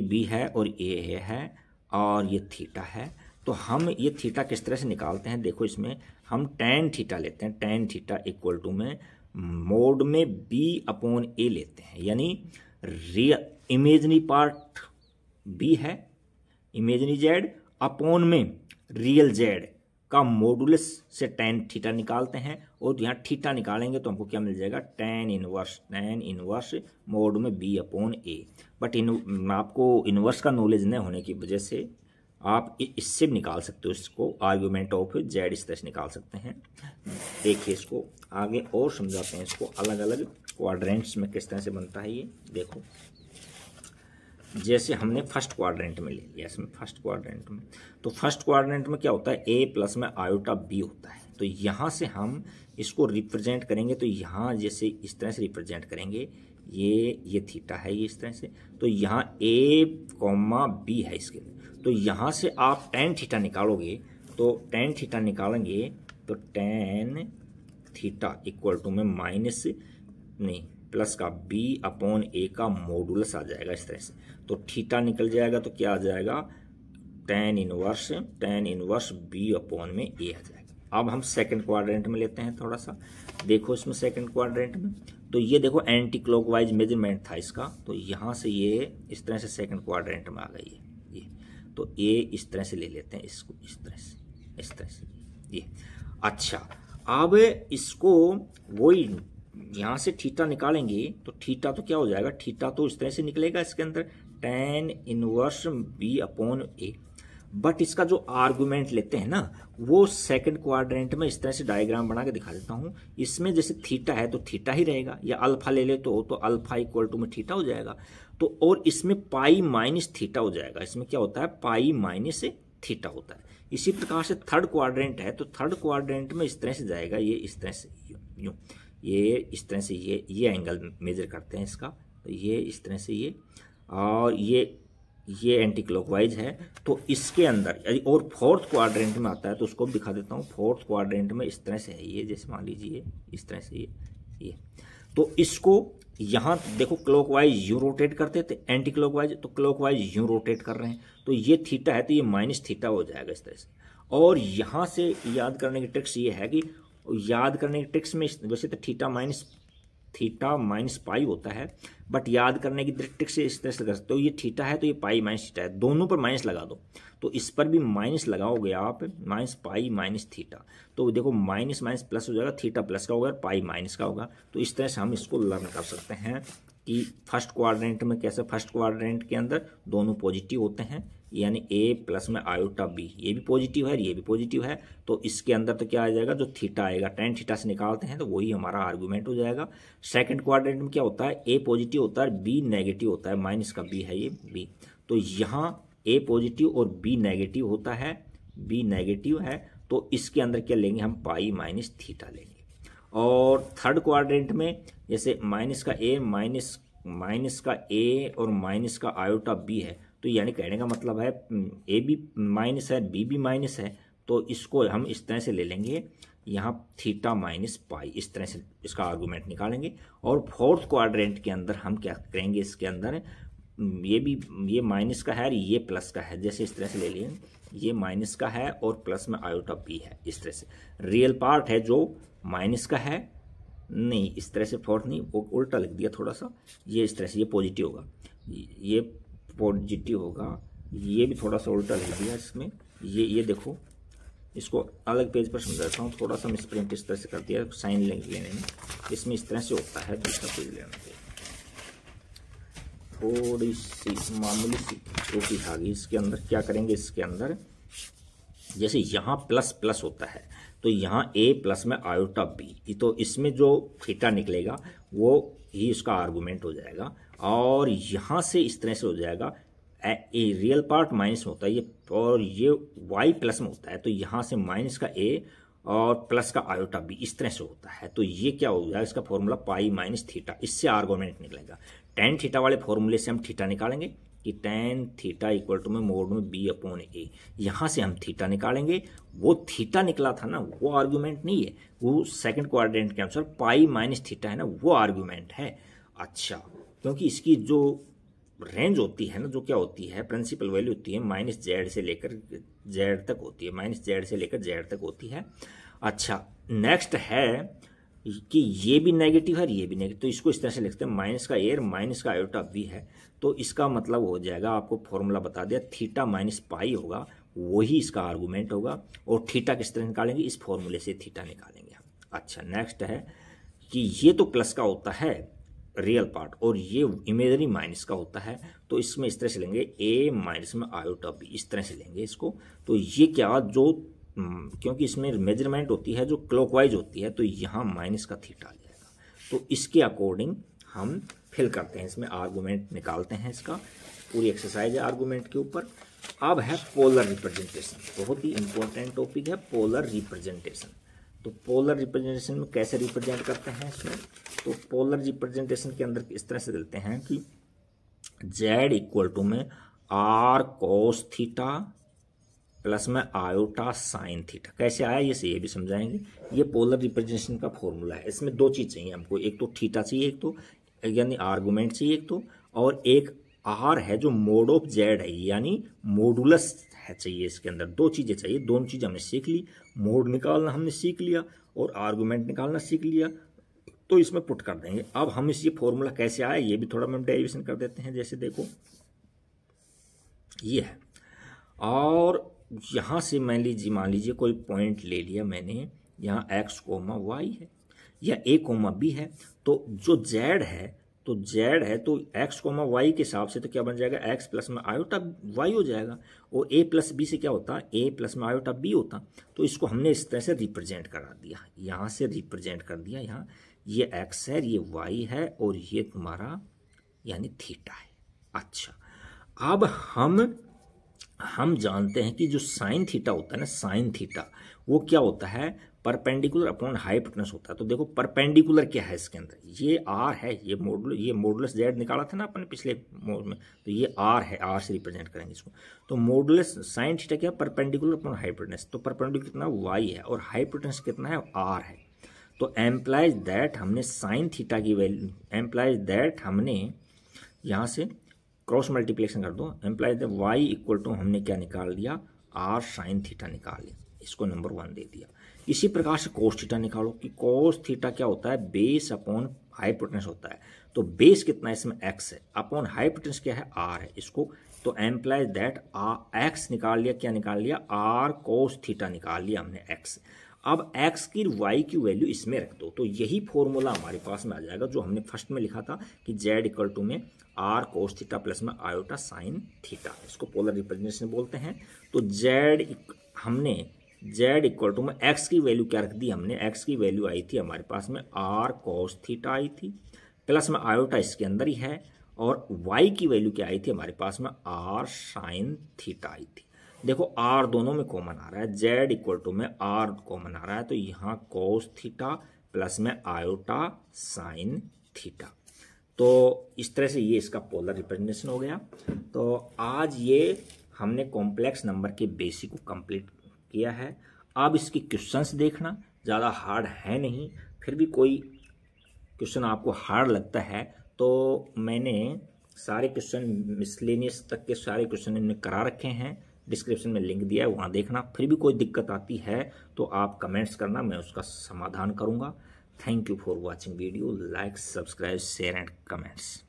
बी है और ए है और ये थीटा है। तो हम ये थीटा किस तरह से निकालते हैं, देखो इसमें हम tan थीटा लेते हैं, tan थीटा इक्वल टू में मोड में B/A लेते हैं, यानी रियल इमेजनरी पार्ट B है, इमेजनरी Z अपॉन में रियल Z का मॉडुलस से tan थीटा निकालते हैं, और यहाँ थीटा निकालेंगे तो हमको क्या मिल जाएगा, tan इनवर्स मोड में B/A। बट आपको इनवर्स का नॉलेज न होने की वजह से आप इससे भी निकाल सकते हो, इसको आर्गुमेंट ऑफ जेड इस तरह से निकाल सकते हैं। देखिए इसको आगे और समझाते हैं, इसको अलग अलग क्वाड्रेंट्स में किस तरह से बनता है ये देखो। जैसे हमने फर्स्ट क्वाड्रेंट में ले लिया, इसमें फर्स्ट क्वाड्रेंट में, तो फर्स्ट क्वाड्रेंट में क्या होता है, A प्लस में आयोटा B होता है। तो यहाँ से हम इसको रिप्रेजेंट करेंगे, तो यहाँ जैसे इस तरह से रिप्रेजेंट करेंगे, ये थीटा है ये इस तरह से, तो यहाँ A,B है इसके, तो यहाँ से आप tan थीटा निकालोगे, तो tan थीटा निकालेंगे तो tan थीटा इक्वल टू में प्लस का B/A का मॉडुलस आ जाएगा इस तरह से। तो थीटा निकल जाएगा तो क्या आ जाएगा, tan इनवर्स B/A आ जाएगा। अब हम सेकंड क्वाड्रेंट में लेते हैं थोड़ा सा, देखो इसमें सेकंड क्वाड्रेंट में, तो ये देखो एंटी क्लॉकवाइज मेजरमेंट था इसका, तो यहाँ से ये इस तरह से सेकंड क्वाड्रेंट में आ गई है ये, तो ये इस तरह से ले लेते हैं इसको, इस तरह से ये। अच्छा, अब इसको वही यहाँ से थीटा निकालेंगे, तो थीटा तो क्या हो जाएगा, थीटा तो इस तरह से निकलेगा इसके अंदर tan इनवर्स B/A। बट इसका जो आर्गुमेंट लेते हैं ना, वो सेकंड क्वाड्रेंट में इस तरह से डायग्राम बना के दिखा देता हूँ। इसमें जैसे थीटा है तो थीटा ही रहेगा, या अल्फा ले ले तो अल्फा इक्वल टू में थीटा हो जाएगा। तो और इसमें पाई माइनस थीटा हो जाएगा, इसमें क्या होता है, पाई माइनस थीटा होता है। इसी प्रकार से थर्ड क्वाड्रेंट है, तो थर्ड क्वाड्रेंट में इस तरह से जाएगा, ये इस तरह से यूँ, ये इस तरह से ये एंगल मेजर करते हैं इसका, तो ये इस तरह से ये, और ये एंटी क्लॉकवाइज है। तो इसके अंदर और फोर्थ क्वाड्रेंट में आता है, तो उसको भी दिखा देता हूँ। फोर्थ क्वाड्रेंट में इस तरह से है ये, जैसे मान लीजिए इस तरह से ये तो इसको यहाँ देखो क्लॉकवाइज यूँ रोटेट करते थे, एंटी क्लॉकवाइज, तो क्लॉकवाइज यूँ रोटेट कर रहे हैं, तो ये थीटा है तो ये माइनस थीटा हो जाएगा इस तरह से। और यहाँ से याद करने की ट्रिक्स ये है कि याद करने की ट्रिक्स में वैसे तो थीटा माइनस पाई होता है, बट याद करने की ट्रिक से इस तरह से कर सकते हो, ये थीटा है तो ये पाई माइनस थीटा है, दोनों पर माइनस लगा दो, तो इस पर भी माइनस लगाओगे आप, माइनस पाई माइनस थीटा, तो देखो माइनस माइनस प्लस हो जाएगा, थीटा प्लस का होगा, पाई माइनस का होगा। तो इस तरह से हम इसको लर्न कर सकते हैं कि फर्स्ट क्वाड्रेंट में कैसे, फर्स्ट क्वाड्रेंट के अंदर दोनों पॉजिटिव होते हैं, यानी A प्लस में आयोटा B, ये भी पॉजिटिव है ये भी पॉजिटिव है, तो इसके अंदर तो क्या आ जाएगा, जो थीटा आएगा tan थीटा से निकालते हैं तो वही हमारा आर्गुमेंट हो जाएगा। सेकंड क्वाड्रेंट में क्या होता है, A पॉजिटिव होता है, B नेगेटिव होता है, माइनस का B है ये B, तो यहाँ A पॉजिटिव और B नेगेटिव होता है, B नेगेटिव है, तो इसके अंदर क्या लेंगे हम, पाई माइनस थीटा लेंगे। और थर्ड क्वाड्रेंट में जैसे माइनस का A और माइनस का आयोटा B है, तो यानी कहने का मतलब है ए भी माइनस है, बी भी माइनस है, तो इसको हम इस तरह से ले लेंगे, यहाँ थीटा माइनस पाई, इस तरह से इसका आर्गूमेंट निकालेंगे। और फोर्थ क्वाड्रेंट के अंदर हम क्या करेंगे, इसके अंदर ये माइनस का है और ये प्लस का है, जैसे इस तरह से ले लिए, ये माइनस का है और प्लस में आयोटा बी है, इस तरह से रियल पार्ट है जो माइनस का है, नहीं इस तरह से फोर्थ नहीं, वो उल्टा लिख दिया थोड़ा सा, ये इस तरह से, ये पॉजिटिव होगा, ये पॉजिटिव होगा, ये भी थोड़ा सा उल्टा लिख दिया इसमें, ये देखो, इसको अलग पेज पर समझाता हूँ, थोड़ा सा मिसप्रिंट इस तरह से कर दिया साइन लेने में, इसमें इस तरह से होता है, दूसरा पेज लेना चाहिए, थोड़ी सी मामूली सी त्रुटि आ गई इसके अंदर। क्या करेंगे, इसके अंदर जैसे यहाँ प्लस प्लस होता है तो यहाँ ए प्लस में आयोटा बी, तो इसमें जो थीटा निकलेगा वो ही इसका आर्गूमेंट हो जाएगा, और यहाँ से इस तरह से हो जाएगा, ए रियल पार्ट माइनस में होता है ये, और ये वाई प्लस में होता है, तो यहाँ से माइनस का ए और प्लस का आयोटा बी इस तरह से होता है, तो ये क्या हो जाएगा, इसका फॉर्मूला पाई माइनस थीटा, इससे आर्गूमेंट निकलेगा। टेन थीटा वाले फॉर्मूले से हम थीटा निकालेंगे कि टेन थीटा इक्वल टू में मोड में बी अपॉन ए, यहाँ से हम थीटा निकालेंगे, वो थीटा निकला था ना वो आर्गूमेंट नहीं है, वो सेकंड क्वाड्रेंट के अनुसार पाई माइनस थीटा है ना, वो आर्गूमेंट है। अच्छा, क्योंकि इसकी जो रेंज होती है ना, जो क्या होती है, प्रिंसिपल वैल्यू होती है माइनस जेड से लेकर जेड तक होती है, माइनस जेड से लेकर जेड तक होती है। अच्छा, नेक्स्ट है कि ये भी नेगेटिव है और ये भी नेगेटिव, तो इसको इस तरह से लिखते हैं, माइनस का ए माइनस का आयोटा बी है, तो इसका मतलब हो जाएगा, आपको फॉर्मूला बता दिया, थीटा माइनस पाई होगा, वही इसका आर्गूमेंट होगा। और थीटा किस तरह निकालेंगे, इस फॉर्मूले से थीटा निकालेंगे हम। अच्छा, नेक्स्ट है कि ये तो प्लस का होता है रियल पार्ट और ये इमेजनरी माइनस का होता है, तो इसमें इस तरह से लेंगे ए माइनस में आयोटा बी, इस तरह से लेंगे इसको। तो ये क्या, जो क्योंकि इसमें मेजरमेंट होती है जो क्लॉकवाइज होती है, तो यहाँ माइनस का थीटा आ जाएगा, तो इसके अकॉर्डिंग हम फिल करते हैं, इसमें आर्गूमेंट निकालते हैं, इसका पूरी एक्सरसाइज है आर्गूमेंट के ऊपर। अब है पोलर रिप्रेजेंटेशन, बहुत ही इंपॉर्टेंट टॉपिक है पोलर रिप्रेजेंटेशन। तो पोलर रिप्रेजेंटेशन में कैसे रिप्रेजेंट करते हैं इसमें, तो पोलर रिप्रेजेंटेशन के अंदर इस तरह से देते हैं कि z इक्वल टू में आर कोस थीटा प्लस में आयोटा साइन थीटा। कैसे आया ये भी समझाएंगे। ये पोलर रिप्रेजेंटेशन का फॉर्मूला है। इसमें दो चीज़ चाहिए हमको, एक तो थीटा चाहिए, एक तो यानी आर्गूमेंट चाहिए एक तो, और एक आर है जो मोड ऑफ जेड है यानी मॉडुलस है चाहिए। इसके अंदर दो चीज़ें चाहिए, दोनों चीज़ हमने सीख ली, मोड निकालना हमने सीख लिया और आर्गूमेंट निकालना सीख लिया, तो इसमें पुट कर देंगे। अब हम इस ये फॉर्मूला कैसे आया ये भी थोड़ा हम डेरिवेशन कर देते हैं। जैसे देखो ये है, और यहाँ से मान लीजिए कोई पॉइंट ले लिया मैंने, यहाँ x कोमा वाई है या a कोमा b है, तो जो z है तो x कोमा वाई के हिसाब से तो क्या बन जाएगा, x प्लस में आयोटा y हो जाएगा, और a प्लस b से क्या होता, a प्लस में आयोटा b होता। तो इसको हमने इस तरह से रिप्रेजेंट करा दिया, यहाँ से रिप्रेजेंट कर दिया, यहाँ ये x है, ये y है, और ये तुम्हारा यानी थीटा है। अच्छा, अब हम जानते हैं कि जो साइन थीटा होता है ना, साइन थीटा वो क्या होता है, परपेंडिकुलर अपॉन हाइपोटेनस होता है। तो देखो परपेंडिकुलर क्या है इसके अंदर, ये आर है, ये मॉडुलस जेड निकाला था ना अपन पिछले मोड में, तो ये आर है, आर से रिप्रेजेंट करेंगे इसको। तो मॉडुलस साइन थीटा क्या है, परपेंडिकुलर अपॉन हाइपोटेनस, तो परपेंडिकुलर कितना वाई है और हाइपोटेनस कितना है आर है। तो एम्प्लाइज दैट हमने साइन थीटा की वैल्यू, एम्प्लाइज दैट हमने यहाँ से क्रॉस मल्टीप्लिकेशन कर दो, implies that Y equal to हमने क्या निकाल दिया, आर साइन थीटा निकाल लिया, इसको नंबर 1 दे दिया। इसी प्रकार से कोस थीटा निकालो कि कोस थीटा क्या होता है, बेस अपॉन हाइपोटेनस होता है। तो बेस कितना है इसमें x है, अपॉन हाइपोटेनस क्या है r है इसको। तो एम्प्लाइज दैट x निकाल लिया, क्या निकाल लिया, r कोस थीटा निकाल लिया हमने x। अब x की y की वैल्यू इसमें रख दो, तो यही फॉर्मूला हमारे पास में आ जाएगा जो हमने फर्स्ट में लिखा था कि z इक्वल टू में r कोस थीटा प्लस में आयोटा साइन थीटा, इसको पोलर रिप्रेजेंटेशन बोलते हैं। तो हमने z इक्वल टू में x की वैल्यू क्या रख दी हमने, x की वैल्यू आई थी हमारे पास में r कोस थीटा आई थी, प्लस में आयोटा इसके अंदर ही है, और y की वैल्यू क्या आई थी हमारे पास में, r साइन थीटा आई थी। देखो r दोनों में कॉमन आ रहा है, z इक्वल टू में r कॉमन आ रहा है, तो यहाँ कोस थीटा प्लस में आयोटा साइन थीटा। तो इस तरह से ये इसका पोलर रिप्रेजेंटेशन हो गया। तो आज ये हमने कॉम्प्लेक्स नंबर के बेसिक को कंप्लीट किया है। अब इसकी क्वेश्चंस देखना, ज़्यादा हार्ड है नहीं, फिर भी कोई क्वेश्चन आपको हार्ड लगता है तो मैंने सारे क्वेश्चन मिसलेनियस तक के सारे क्वेश्चन इनमें करा रखे हैं, डिस्क्रिप्शन में लिंक दिया है, वहाँ देखना। फिर भी कोई दिक्कत आती है तो आप कमेंट्स करना, मैं उसका समाधान करूँगा। Thank you for watching video. Like, subscribe, share and comments.